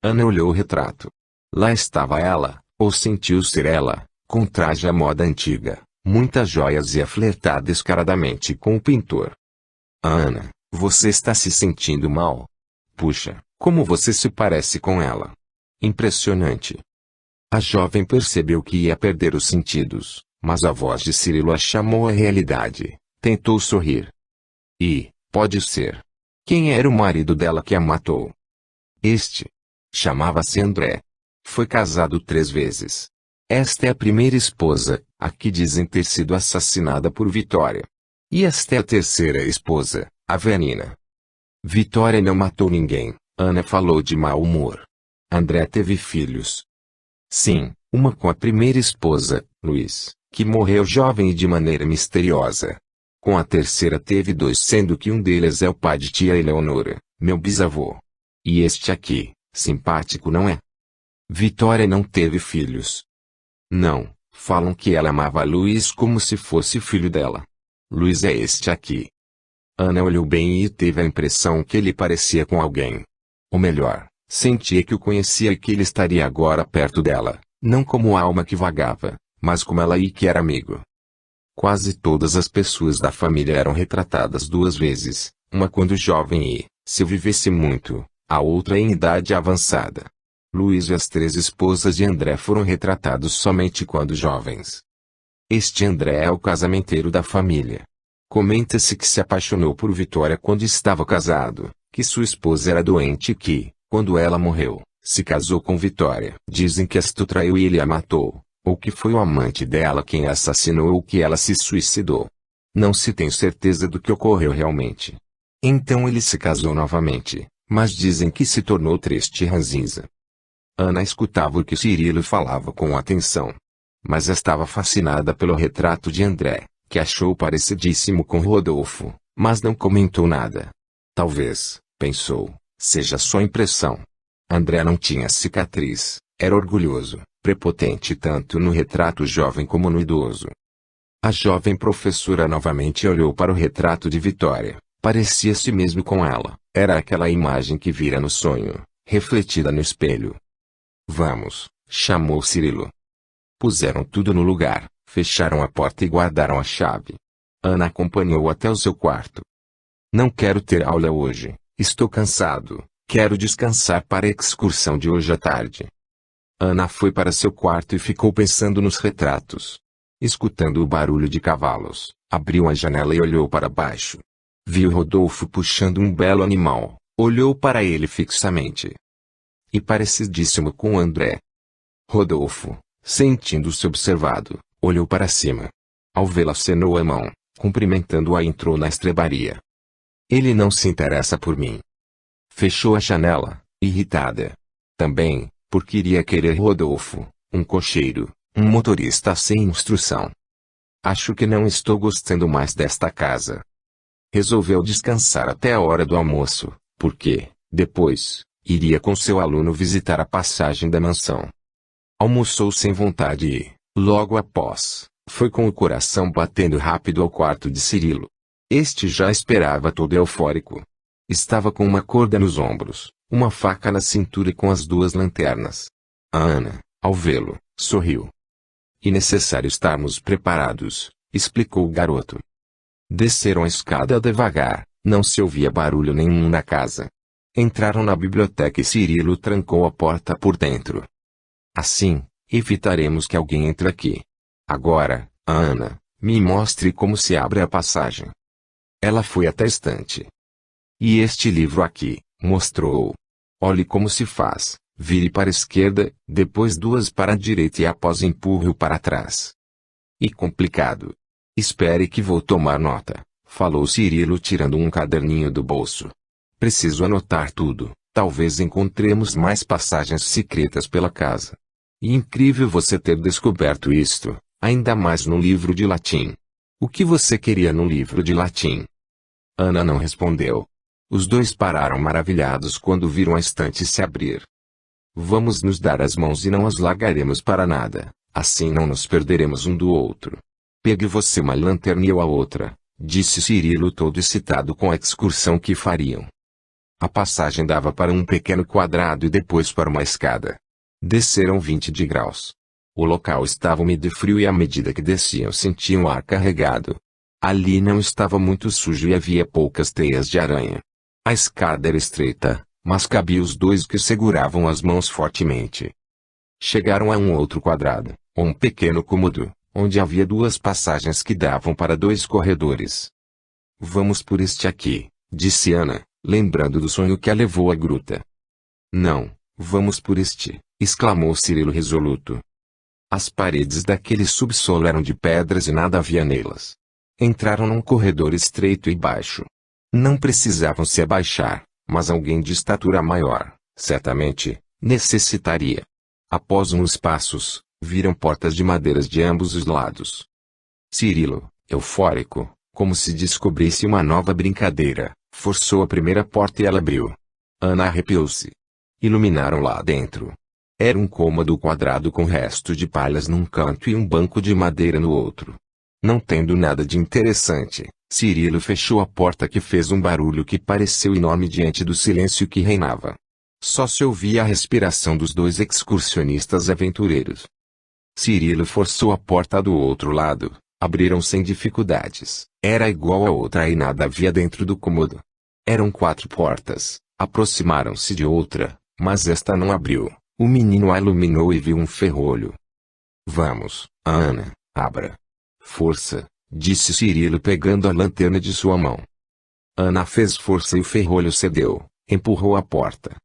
Ana olhou o retrato. Lá estava ela, ou sentiu ser ela, com traje à moda antiga, muitas joias e a flertar descaradamente com o pintor. Ana, você está se sentindo mal? Puxa, como você se parece com ela. Impressionante. A jovem percebeu que ia perder os sentidos, mas a voz de Cirilo a chamou à realidade. Tentou sorrir. E, pode ser. Quem era o marido dela que a matou? Este. Chamava-se André. Foi casado 3 vezes. Esta é a primeira esposa, a que dizem ter sido assassinada por Vitória. E esta é a terceira esposa, a Vanina. Vitória não matou ninguém, Ana falou de mau humor. André teve filhos. Sim, uma com a primeira esposa, Luiz, que morreu jovem e de maneira misteriosa. Com a terceira teve 2, sendo que um deles é o pai de tia Eleonora, meu bisavô. E este aqui, simpático não é? Vitória não teve filhos. Não, falam que ela amava Luiz como se fosse filho dela. Luiz é este aqui. Ana olhou bem e teve a impressão que ele parecia com alguém. Ou melhor, sentia que o conhecia e que ele estaria agora perto dela, não como alma que vagava, mas como ela e que era amigo. Quase todas as pessoas da família eram retratadas duas vezes, uma quando jovem e, se vivesse muito, a outra em idade avançada. Luís e as 3 esposas de André foram retratados somente quando jovens. Este André é o casamenteiro da família. Comenta-se que se apaixonou por Vitória quando estava casado, que sua esposa era doente e que, quando ela morreu, se casou com Vitória. Dizem que esta o traiu e ele a matou, ou que foi o amante dela quem a assassinou ou que ela se suicidou. Não se tem certeza do que ocorreu realmente. Então ele se casou novamente, mas dizem que se tornou triste e ranzinza. Ana escutava o que Cirilo falava com atenção. Mas estava fascinada pelo retrato de André, que achou parecidíssimo com Rodolfo, mas não comentou nada. Talvez, pensou, seja só impressão. André não tinha cicatriz, era orgulhoso, prepotente tanto no retrato jovem como no idoso. A jovem professora novamente olhou para o retrato de Vitória, parecia-se mesmo com ela, era aquela imagem que vira no sonho, refletida no espelho. Vamos, chamou Cirilo. Puseram tudo no lugar, fecharam a porta e guardaram a chave. Ana acompanhou até o seu quarto. Não quero ter aula hoje, estou cansado, quero descansar para a excursão de hoje à tarde. Ana foi para seu quarto e ficou pensando nos retratos. Escutando o barulho de cavalos, abriu a janela e olhou para baixo. Viu Rodolfo puxando um belo animal, olhou para ele fixamente. E parecidíssimo com André. Rodolfo, sentindo-se observado, olhou para cima. Ao vê-la acenou a mão, cumprimentando-a e entrou na estrebaria. Ele não se interessa por mim. Fechou a janela, irritada. Também, porque iria querer Rodolfo, um cocheiro, um motorista sem instrução. Acho que não estou gostando mais desta casa. Resolveu descansar até a hora do almoço, porque, depois, iria com seu aluno visitar a passagem da mansão. Almoçou sem vontade e, logo após, foi com o coração batendo rápido ao quarto de Cirilo. Este já esperava todo eufórico. Estava com uma corda nos ombros, uma faca na cintura e com as 2 lanternas. A Ana, ao vê-lo, sorriu. É necessário estarmos preparados, explicou o garoto. Desceram a escada devagar, não se ouvia barulho nenhum na casa. Entraram na biblioteca e Cirilo trancou a porta por dentro. Assim, evitaremos que alguém entre aqui. Agora, Ana, me mostre como se abre a passagem. Ela foi até a estante. E este livro aqui, mostrou. Olhe como se faz, vire para a esquerda, depois 2 para a direita e após empurre-o para trás. E complicado. Espere que vou tomar nota, falou Cirilo tirando um caderninho do bolso. Preciso anotar tudo, talvez encontremos mais passagens secretas pela casa. E incrível você ter descoberto isto, ainda mais no livro de latim. O que você queria no livro de latim? Ana não respondeu. Os 2 pararam maravilhados quando viram a estante se abrir. Vamos nos dar as mãos e não as largaremos para nada, assim não nos perderemos um do outro. Pegue você uma lanterna e eu a outra, disse Cirilo todo excitado com a excursão que fariam. A passagem dava para um pequeno quadrado e depois para uma escada. Desceram 20 degraus. O local estava úmido e frio e à medida que desciam sentiam o ar carregado. Ali não estava muito sujo e havia poucas teias de aranha. A escada era estreita, mas cabia os 2 que seguravam as mãos fortemente. Chegaram a um outro quadrado, um pequeno cômodo, onde havia 2 passagens que davam para 2 corredores. Vamos por este aqui, disse Ana, lembrando do sonho que a levou à gruta. Não, vamos por este, exclamou Cirilo resoluto. As paredes daquele subsolo eram de pedras e nada havia nelas. Entraram num corredor estreito e baixo. Não precisavam se abaixar, mas alguém de estatura maior, certamente, necessitaria. Após uns passos, viram portas de madeiras de ambos os lados. Cirilo, eufórico, como se descobrisse uma nova brincadeira, forçou a primeira porta e ela abriu. Ana arrepiou-se. Iluminaram lá dentro. Era um cômodo quadrado com restos de palhas num canto e um banco de madeira no outro. Não tendo nada de interessante, Cirilo fechou a porta que fez um barulho que pareceu enorme diante do silêncio que reinava. Só se ouvia a respiração dos 2 excursionistas aventureiros. Cirilo forçou a porta do outro lado, Abriram sem dificuldades. Era igual a outra e nada havia dentro do cômodo. Eram 4 portas. Aproximaram-se de outra, mas esta não abriu. O menino a iluminou e viu um ferrolho. Vamos, Ana, abra. Força, disse Cirilo pegando a lanterna de sua mão. Ana fez força e o ferrolho cedeu, empurrou a porta.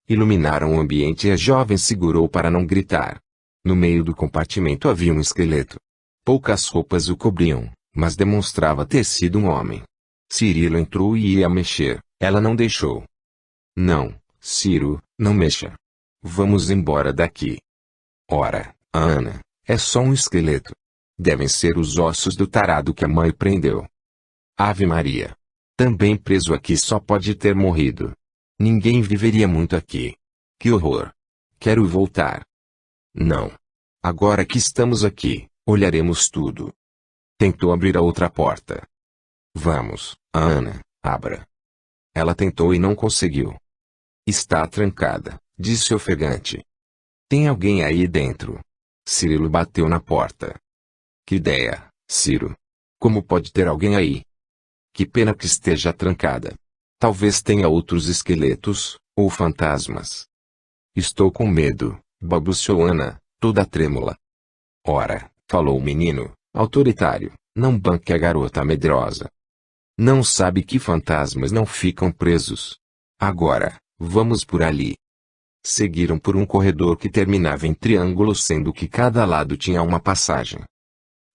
Iluminaram o ambiente e a jovem segurou para não gritar. No meio do compartimento havia um esqueleto. Poucas roupas o cobriam, mas demonstrava ter sido um homem. Cirilo entrou e ia mexer, ela não deixou. Não, Ciro, não mexa. Vamos embora daqui. Ora, Ana, é só um esqueleto. Devem ser os ossos do tarado que a mãe prendeu. Ave Maria. Também preso aqui só pode ter morrido. Ninguém viveria muito aqui. Que horror. Quero voltar. Não. Agora que estamos aqui, olharemos tudo. Tentou abrir a outra porta. Vamos, Ana, abra. Ela tentou e não conseguiu. Está trancada, disse ofegante. Tem alguém aí dentro? Cirilo bateu na porta. Que ideia, Ciro. Como pode ter alguém aí? Que pena que esteja trancada. Talvez tenha outros esqueletos, ou fantasmas. Estou com medo, balbuciou Ana, toda trêmula. Ora, falou o menino, autoritário, não banque a garota medrosa. Não sabe que fantasmas não ficam presos. Agora, vamos por ali. Seguiram por um corredor que terminava em triângulo, sendo que cada lado tinha uma passagem.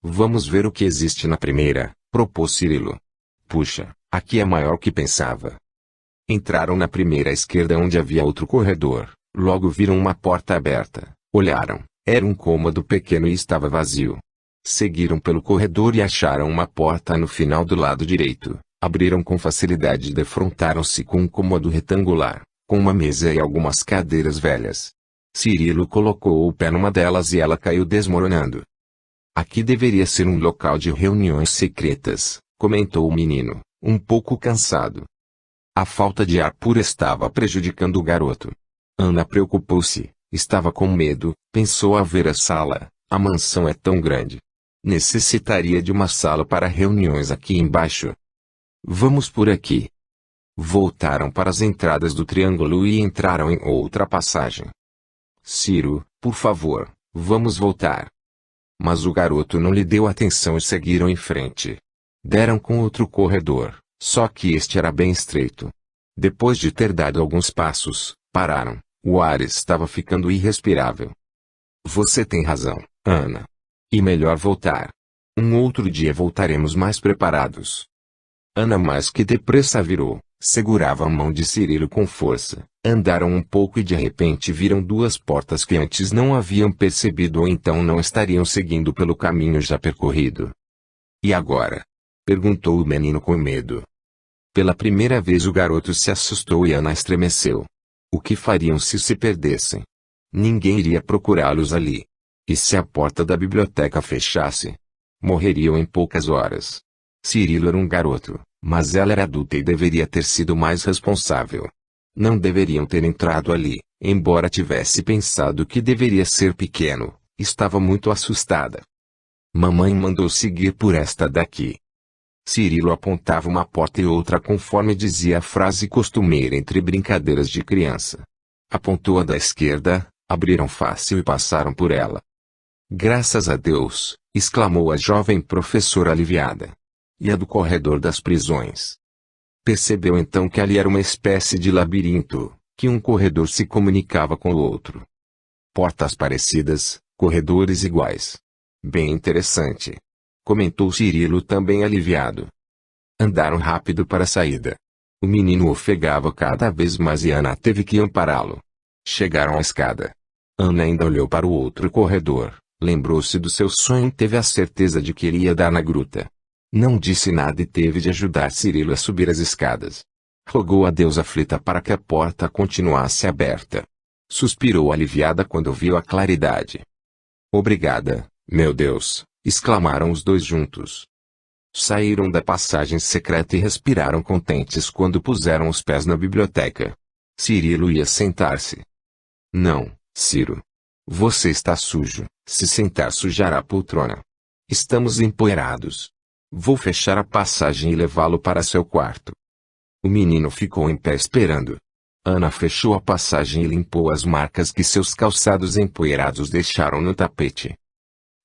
Vamos ver o que existe na primeira, propôs Cirilo. Puxa, aqui é maior que pensava. Entraram na primeira à esquerda onde havia outro corredor, logo viram uma porta aberta, olharam, era um cômodo pequeno e estava vazio. Seguiram pelo corredor e acharam uma porta no final do lado direito, abriram com facilidade e defrontaram-se com um cômodo retangular, com uma mesa e algumas cadeiras velhas. Cirilo colocou o pé numa delas e ela caiu desmoronando. Aqui deveria ser um local de reuniões secretas, comentou o menino, um pouco cansado. A falta de ar puro estava prejudicando o garoto. Ana preocupou-se, estava com medo, pensou a ver a sala, a mansão é tão grande. Necessitaria de uma sala para reuniões aqui embaixo. Vamos por aqui. Voltaram para as entradas do triângulo e entraram em outra passagem. Ciro, por favor, vamos voltar. Mas o garoto não lhe deu atenção e seguiram em frente. Deram com outro corredor, só que este era bem estreito. Depois de ter dado alguns passos, pararam, o ar estava ficando irrespirável. Você tem razão, Ana. E melhor voltar. Um outro dia voltaremos mais preparados. Ana mais que depressa virou, segurava a mão de Cirilo com força. Andaram um pouco e de repente viram 2 portas que antes não haviam percebido ou então não estariam seguindo pelo caminho já percorrido. E agora? Perguntou o menino com medo. Pela primeira vez o garoto se assustou e Ana estremeceu. O que fariam se perdessem? Ninguém iria procurá-los ali. E se a porta da biblioteca fechasse? Morreriam em poucas horas. Cirilo era um garoto, mas ela era adulta e deveria ter sido mais responsável. Não deveriam ter entrado ali, embora tivesse pensado que deveria ser pequeno, estava muito assustada. Mamãe mandou seguir por esta daqui. Cirilo apontava uma porta e outra conforme dizia a frase costumeira entre brincadeiras de criança. Apontou a da esquerda, abriram fácil e passaram por ela. Graças a Deus, exclamou a jovem professora aliviada. E a do corredor das prisões. Percebeu então que ali era uma espécie de labirinto, que um corredor se comunicava com o outro. Portas parecidas, corredores iguais. Bem interessante. Comentou Cirilo também aliviado. Andaram rápido para a saída. O menino ofegava cada vez mais e Ana teve que ampará-lo. Chegaram à escada. Ana ainda olhou para o outro corredor, lembrou-se do seu sonho e teve a certeza de que iria dar na gruta. Não disse nada e teve de ajudar Cirilo a subir as escadas. Rogou a Deus aflita para que a porta continuasse aberta. Suspirou aliviada quando viu a claridade. Obrigada, meu Deus, exclamaram os dois juntos. Saíram da passagem secreta e respiraram contentes quando puseram os pés na biblioteca. Cirilo ia sentar-se. Não, Ciro. Você está sujo, se sentar sujará a poltrona. Estamos empoeirados. Vou fechar a passagem e levá-lo para seu quarto. O menino ficou em pé esperando. Ana fechou a passagem e limpou as marcas que seus calçados empoeirados deixaram no tapete.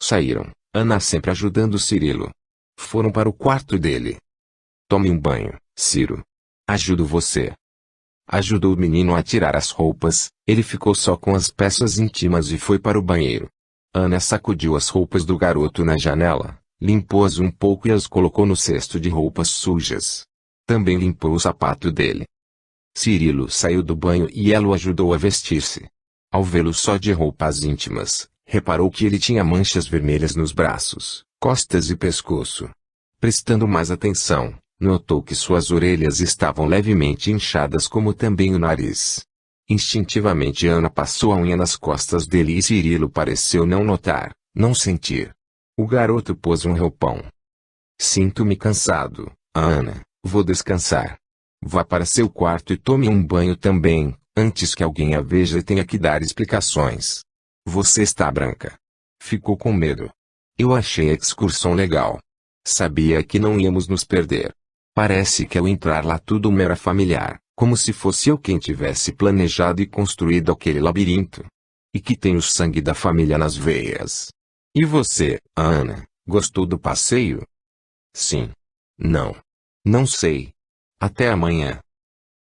Saíram, Ana sempre ajudando Cirilo. Foram para o quarto dele. Tome um banho, Ciro. Ajudo você. Ajudou o menino a tirar as roupas, ele ficou só com as peças íntimas e foi para o banheiro. Ana sacudiu as roupas do garoto na janela, limpou-as um pouco e as colocou no cesto de roupas sujas. Também limpou o sapato dele. Cirilo saiu do banho e ela o ajudou a vestir-se. Ao vê-lo só de roupas íntimas, reparou que ele tinha manchas vermelhas nos braços, costas e pescoço. Prestando mais atenção, notou que suas orelhas estavam levemente inchadas como também o nariz. Instintivamente Ana passou a unha nas costas dele e Cirilo pareceu não notar, não sentir. O garoto pôs um roupão. Sinto-me cansado, Ana, vou descansar. Vá para seu quarto e tome um banho também, antes que alguém a veja e tenha que dar explicações. Você está branca. Ficou com medo. Eu achei a excursão legal. Sabia que não íamos nos perder. Parece que ao entrar lá tudo me era familiar, como se fosse eu quem tivesse planejado e construído aquele labirinto. E que tenho o sangue da família nas veias. E você, Ana, gostou do passeio? Sim. Não. Não sei. Até amanhã.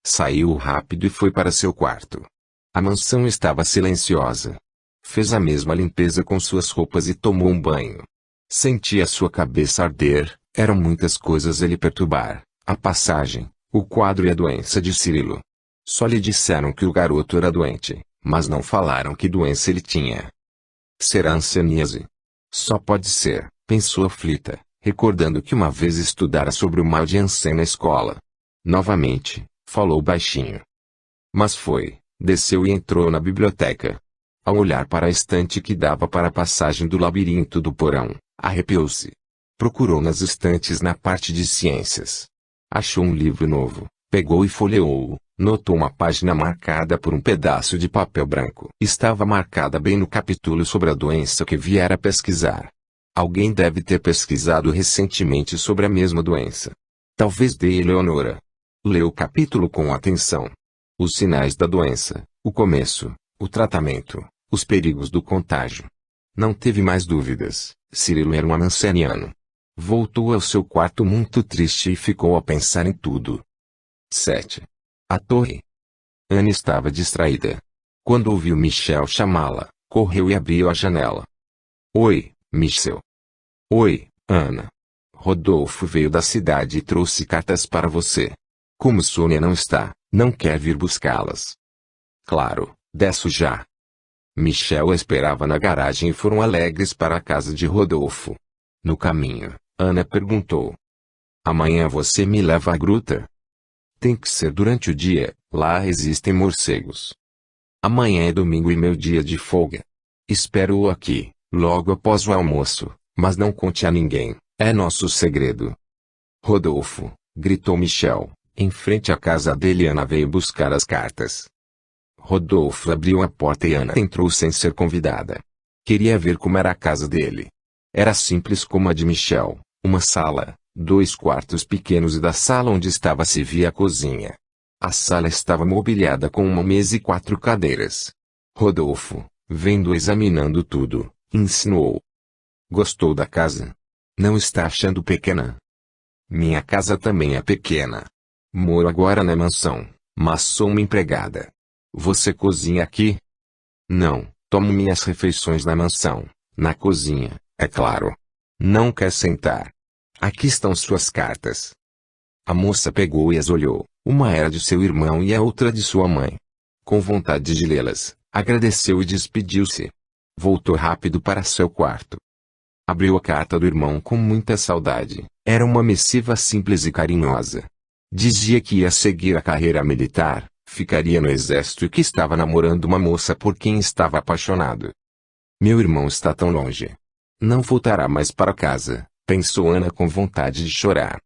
Saiu rápido e foi para seu quarto. A mansão estava silenciosa. Fez a mesma limpeza com suas roupas e tomou um banho. Sentia sua cabeça arder, eram muitas coisas a lhe perturbar, a passagem, o quadro e a doença de Cirilo. Só lhe disseram que o garoto era doente, mas não falaram que doença ele tinha. Será hanseníase? Só pode ser, pensou aflita, recordando que uma vez estudara sobre o mal de Hansen na escola. Novamente, falou baixinho. Mas foi, desceu e entrou na biblioteca. Ao olhar para a estante que dava para a passagem do labirinto do porão, arrepiou-se. Procurou nas estantes na parte de ciências. Achou um livro novo, pegou e folheou-o, notou uma página marcada por um pedaço de papel branco. Estava marcada bem no capítulo sobre a doença que viera pesquisar. Alguém deve ter pesquisado recentemente sobre a mesma doença. Talvez de Eleonora. Leu o capítulo com atenção. Os sinais da doença, o começo, o tratamento, os perigos do contágio. Não teve mais dúvidas, Cirilo era um amanceniano. Voltou ao seu quarto muito triste e ficou a pensar em tudo. 7. A torre. Ana estava distraída. Quando ouviu Michel chamá-la, correu e abriu a janela. Oi, Michel. Oi, Ana. Rodolfo veio da cidade e trouxe cartas para você. Como Sônia não está, não quer vir buscá-las. Claro, desço já. Michel a esperava na garagem e foram alegres para a casa de Rodolfo. No caminho, Ana perguntou. Amanhã você me leva à gruta? Tem que ser durante o dia, lá existem morcegos. Amanhã é domingo e meu dia de folga. Espero-o aqui, logo após o almoço, mas não conte a ninguém, é nosso segredo. Rodolfo, gritou Michel, em frente à casa dele. Ana veio buscar as cartas. Rodolfo abriu a porta e Ana entrou sem ser convidada. Queria ver como era a casa dele. Era simples como a de Michel, uma sala, 2 quartos pequenos e da sala onde estava se via a cozinha. A sala estava mobiliada com uma mesa e 4 cadeiras. Rodolfo, vendo examinando tudo, insinuou. Gostou da casa? Não está achando pequena? Minha casa também é pequena. Moro agora na mansão, mas sou uma empregada. Você cozinha aqui? Não, tomo minhas refeições na mansão, na cozinha, é claro. Não quer sentar? Aqui estão suas cartas. A moça pegou e as olhou, uma era de seu irmão e a outra de sua mãe. Com vontade de lê-las, agradeceu e despediu-se. Voltou rápido para seu quarto. Abriu a carta do irmão com muita saudade, era uma missiva simples e carinhosa. Dizia que ia seguir a carreira militar, ficaria no exército e que estava namorando uma moça por quem estava apaixonado. Meu irmão está tão longe. Não voltará mais para casa, pensou Ana com vontade de chorar.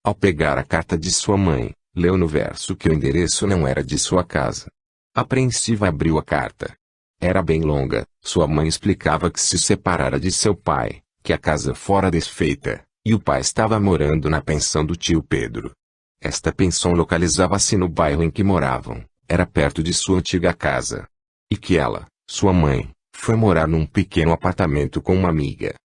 Ao pegar a carta de sua mãe, leu no verso que o endereço não era de sua casa. Apreensiva abriu a carta. Era bem longa, sua mãe explicava que se separara de seu pai, que a casa fora desfeita, e o pai estava morando na pensão do tio Pedro. Esta pensão localizava-se no bairro em que moravam, era perto de sua antiga casa. E que ela, sua mãe, foi morar num pequeno apartamento com uma amiga.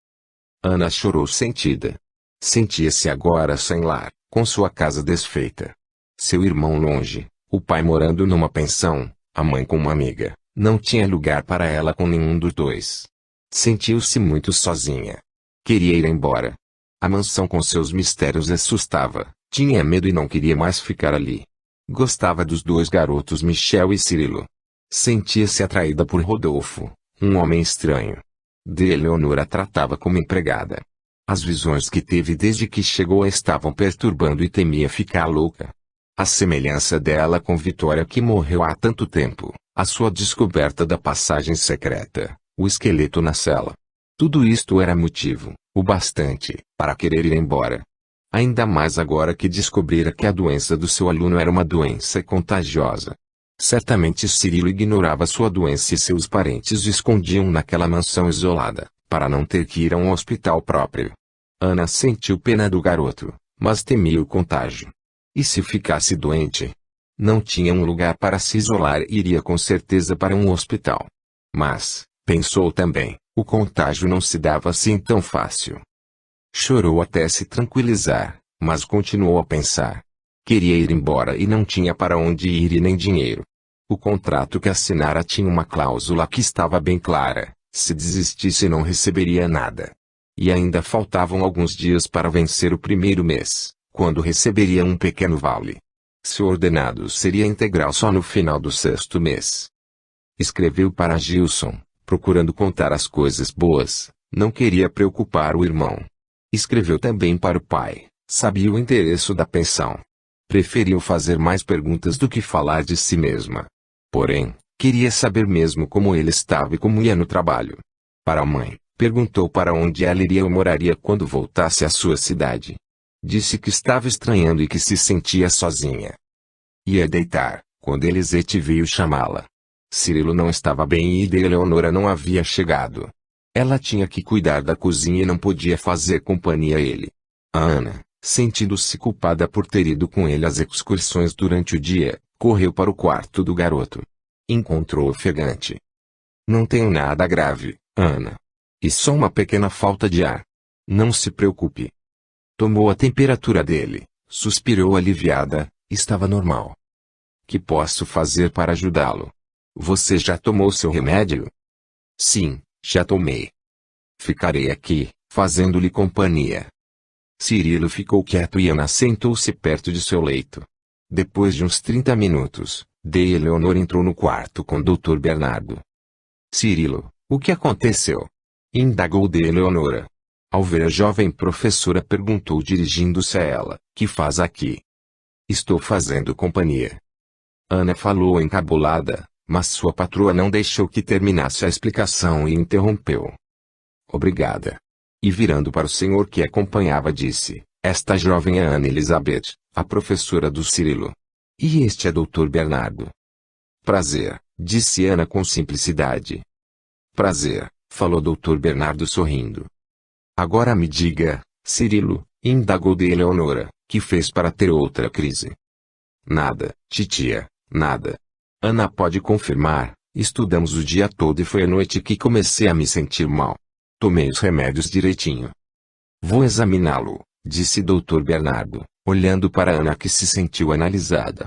Ana chorou sentida. Sentia-se agora sem lar, com sua casa desfeita. Seu irmão longe, o pai morando numa pensão, a mãe com uma amiga, não tinha lugar para ela com nenhum dos dois. Sentiu-se muito sozinha. Queria ir embora. A mansão com seus mistérios assustava, tinha medo e não queria mais ficar ali. Gostava dos dois garotos Michel e Cirilo. Sentia-se atraída por Rodolfo, um homem estranho. De Eleonora a tratava como empregada. As visões que teve desde que chegou a estavam perturbando e temia ficar louca. A semelhança dela com Vitória que morreu há tanto tempo, a sua descoberta da passagem secreta, o esqueleto na cela. Tudo isto era motivo, o bastante, para querer ir embora. Ainda mais agora que descobrira que a doença do seu aluno era uma doença contagiosa. Certamente Cirilo ignorava sua doença e seus parentes o escondiam naquela mansão isolada, para não ter que ir a um hospital próprio. Ana sentiu pena do garoto, mas temia o contágio. E se ficasse doente? Não tinha um lugar para se isolar e iria com certeza para um hospital. Mas, pensou também, o contágio não se dava assim tão fácil. Chorou até se tranquilizar, mas continuou a pensar. Queria ir embora e não tinha para onde ir e nem dinheiro. O contrato que assinara tinha uma cláusula que estava bem clara, se desistisse não receberia nada. E ainda faltavam alguns dias para vencer o primeiro mês, quando receberia um pequeno vale. Seu ordenado seria integral só no final do sexto mês. Escreveu para Gilson, procurando contar as coisas boas, não queria preocupar o irmão. Escreveu também para o pai, sabia o endereço da pensão. Preferiu fazer mais perguntas do que falar de si mesma. Porém, queria saber mesmo como ele estava e como ia no trabalho. Para a mãe, perguntou para onde ela iria ou moraria quando voltasse à sua cidade. Disse que estava estranhando e que se sentia sozinha. Ia deitar, quando Elisete veio chamá-la. Cirilo não estava bem e Eleonora não havia chegado. Ela tinha que cuidar da cozinha e não podia fazer companhia a ele. A Ana, sentindo-se culpada por ter ido com ele às excursões durante o dia, correu para o quarto do garoto. Encontrou ofegante. Não tenho nada grave, Ana. E só uma pequena falta de ar. Não se preocupe. Tomou a temperatura dele, suspirou aliviada, estava normal. Que posso fazer para ajudá-lo? Você já tomou seu remédio? Sim, já tomei. Ficarei aqui, fazendo-lhe companhia. Cirilo ficou quieto e Ana sentou-se perto de seu leito. Depois de uns 30 minutos, Eleonora entrou no quarto com Dr. Bernardo. Cirilo, o que aconteceu? Indagou Eleonora. Ao ver a jovem professora perguntou dirigindo-se a ela, que faz aqui? Estou fazendo companhia. Ana falou encabulada, mas sua patroa não deixou que terminasse a explicação e interrompeu. Obrigada. E virando para o senhor que acompanhava disse, esta jovem é Ana Elizabeth, a professora do Cirilo. E este é Dr. Bernardo. Prazer, disse Ana com simplicidade. Prazer, falou Dr. Bernardo sorrindo. Agora me diga, Cirilo, indagou Eleonora, que fez para ter outra crise. Nada, titia, nada. Ana pode confirmar, estudamos o dia todo e foi à noite que comecei a me sentir mal. Tomei os remédios direitinho. Vou examiná-lo, disse Dr. Bernardo, olhando para Ana que se sentiu analisada.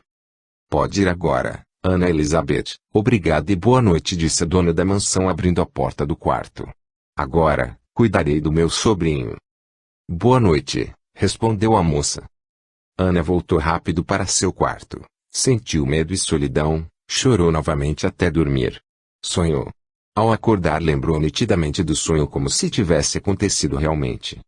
Pode ir agora, Ana Elizabeth. Obrigada e boa noite, disse a dona da mansão abrindo a porta do quarto. Agora, cuidarei do meu sobrinho. Boa noite, respondeu a moça. Ana voltou rápido para seu quarto, sentiu medo e solidão, chorou novamente até dormir. Sonhou. Ao acordar lembrou nitidamente do sonho como se tivesse acontecido realmente.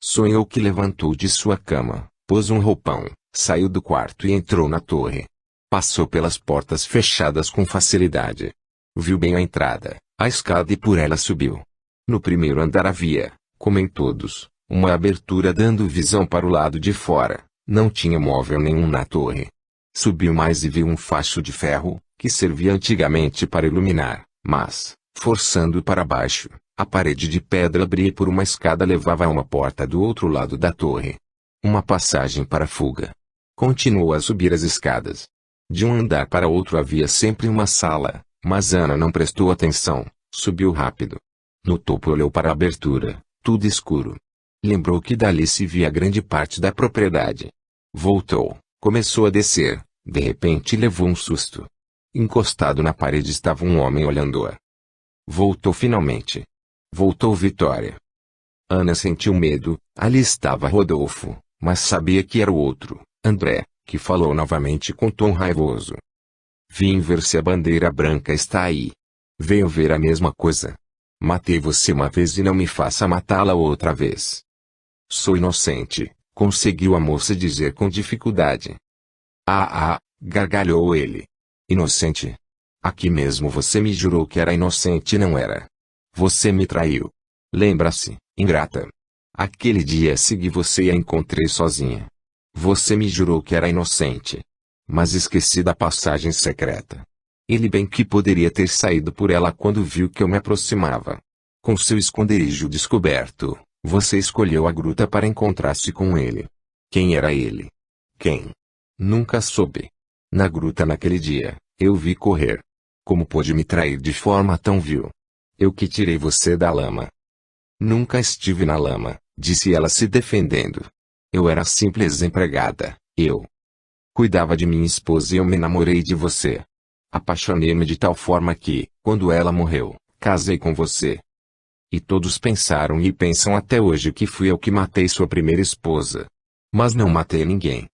Sonhou que levantou de sua cama, pôs um roupão, saiu do quarto e entrou na torre. Passou pelas portas fechadas com facilidade. Viu bem a entrada, a escada e por ela subiu. No primeiro andar havia, como em todos, uma abertura dando visão para o lado de fora. Não tinha móvel nenhum na torre. Subiu mais e viu um facho de ferro, que servia antigamente para iluminar, mas, forçando para baixo, A parede de pedra abria por uma escada levava a uma porta do outro lado da torre. Uma passagem para fuga. Continuou a subir as escadas. De um andar para outro havia sempre uma sala, mas Ana não prestou atenção, subiu rápido. No topo olhou para a abertura, tudo escuro. Lembrou que dali se via grande parte da propriedade. Voltou, começou a descer, de repente levou um susto. Encostado na parede estava um homem olhando-a. Voltou finalmente. Voltou Vitória. Ana sentiu medo, ali estava Rodolfo, mas sabia que era o outro, André, que falou novamente com tom raivoso. Vim ver se a bandeira branca está aí. Venho ver a mesma coisa. Matei você uma vez e não me faça matá-la outra vez. Sou inocente, conseguiu a moça dizer com dificuldade. Gargalhou ele. Inocente? Aqui mesmo você me jurou que era inocente e não era. Você me traiu. Lembra-se, ingrata. Aquele dia segui você e a encontrei sozinha. Você me jurou que era inocente. Mas esqueci da passagem secreta. Ele bem que poderia ter saído por ela quando viu que eu me aproximava. Com seu esconderijo descoberto, você escolheu a gruta para encontrar-se com ele. Quem era ele? Quem? Nunca soube. Na gruta naquele dia, eu vi correr. Como pôde me trair de forma tão vil? Eu que tirei você da lama. Nunca estive na lama, disse ela se defendendo. Eu era simples empregada, eu. Cuidava de minha esposa e eu me namorei de você. Apaixonei-me de tal forma que, quando ela morreu, casei com você. E todos pensaram e pensam até hoje que fui eu que matei sua primeira esposa. Mas não matei ninguém.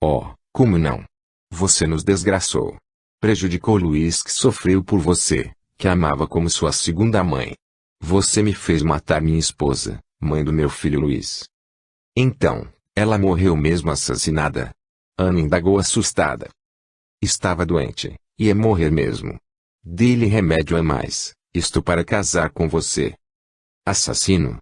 Oh, como não? Você nos desgraçou. Prejudicou Luiz que sofreu por você, que amava como sua segunda mãe. Você me fez matar minha esposa, mãe do meu filho Luiz. Então, ela morreu mesmo assassinada? Ana indagou assustada. Estava doente, ia morrer mesmo. Dei-lhe remédio a mais, isto para casar com você. Assassino?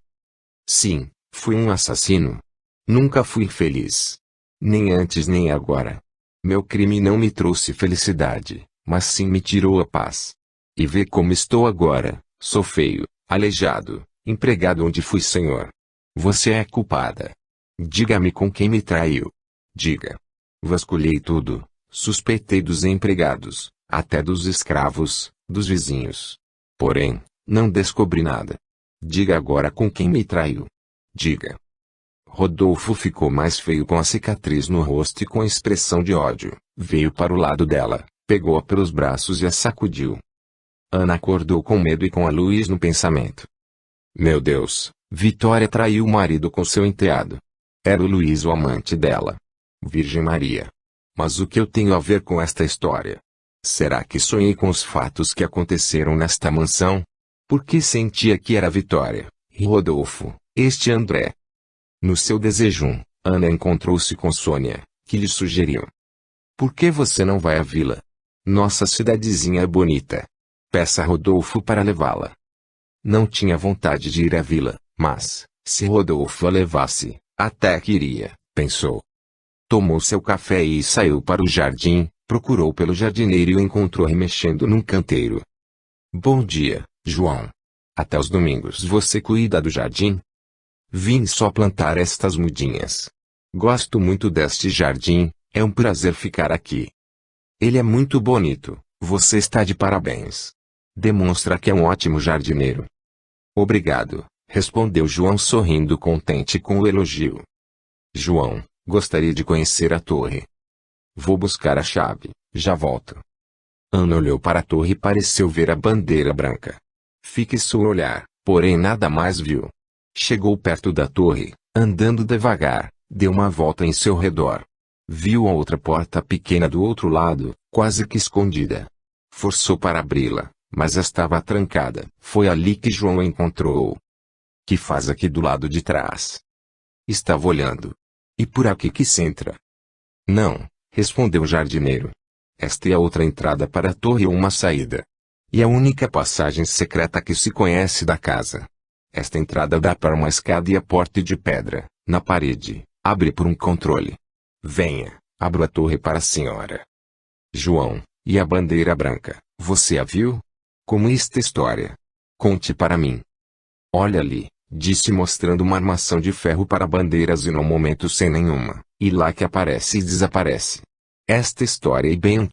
Sim, fui um assassino. Nunca fui infeliz. Nem antes nem agora. Meu crime não me trouxe felicidade, mas sim me tirou a paz. E vê como estou agora, sou feio, aleijado, empregado onde fui senhor. Você é culpada. Diga-me com quem me traiu. Diga. Vasculhei tudo, suspeitei dos empregados, até dos escravos, dos vizinhos. Porém, não descobri nada. Diga agora com quem me traiu. Diga. Rodolfo ficou mais feio com a cicatriz no rosto e com a expressão de ódio. Veio para o lado dela, pegou-a pelos braços e a sacudiu. Ana acordou com medo e com a luz no pensamento. Meu Deus, Vitória traiu o marido com seu enteado. Era o Luiz o amante dela. Virgem Maria. Mas o que eu tenho a ver com esta história? Será que sonhei com os fatos que aconteceram nesta mansão? Porque sentia que era Vitória, e Rodolfo, este André. No seu desejum, Ana encontrou-se com Sônia, que lhe sugeriu. Por que você não vai à vila? Nossa cidadezinha é bonita. Peça a Rodolfo para levá-la. Não tinha vontade de ir à vila, mas, se Rodolfo a levasse, até que iria, pensou. Tomou seu café e saiu para o jardim, procurou pelo jardineiro e o encontrou remexendo num canteiro. Bom dia, João. Até os domingos você cuida do jardim? Vim só plantar estas mudinhas. Gosto muito deste jardim, é um prazer ficar aqui. Ele é muito bonito, você está de parabéns. Demonstra que é um ótimo jardineiro. Obrigado, respondeu João sorrindo contente com o elogio. João, gostaria de conhecer a torre. Vou buscar a chave, já volto. Ana olhou para a torre e pareceu ver a bandeira branca. Fixou o olhar, porém nada mais viu. Chegou perto da torre, andando devagar, deu uma volta em seu redor. Viu a outra porta pequena do outro lado, quase que escondida. Forçou para abri-la, mas estava trancada. Foi ali que João a encontrou. Que faz aqui do lado de trás? Estava olhando. E por aqui que se entra? Não, respondeu o jardineiro. Esta é a outra entrada para a torre ou uma saída. E a única passagem secreta que se conhece da casa. Esta entrada dá para uma escada e a porta de pedra, na parede, abre por um controle. Venha, abro a torre para a senhora. João, e a bandeira branca, você a viu? Como esta história? Conte para mim. Olha ali, disse mostrando uma armação de ferro para bandeiras e num momento sem nenhuma, e lá que aparece e desaparece. Esta história é bem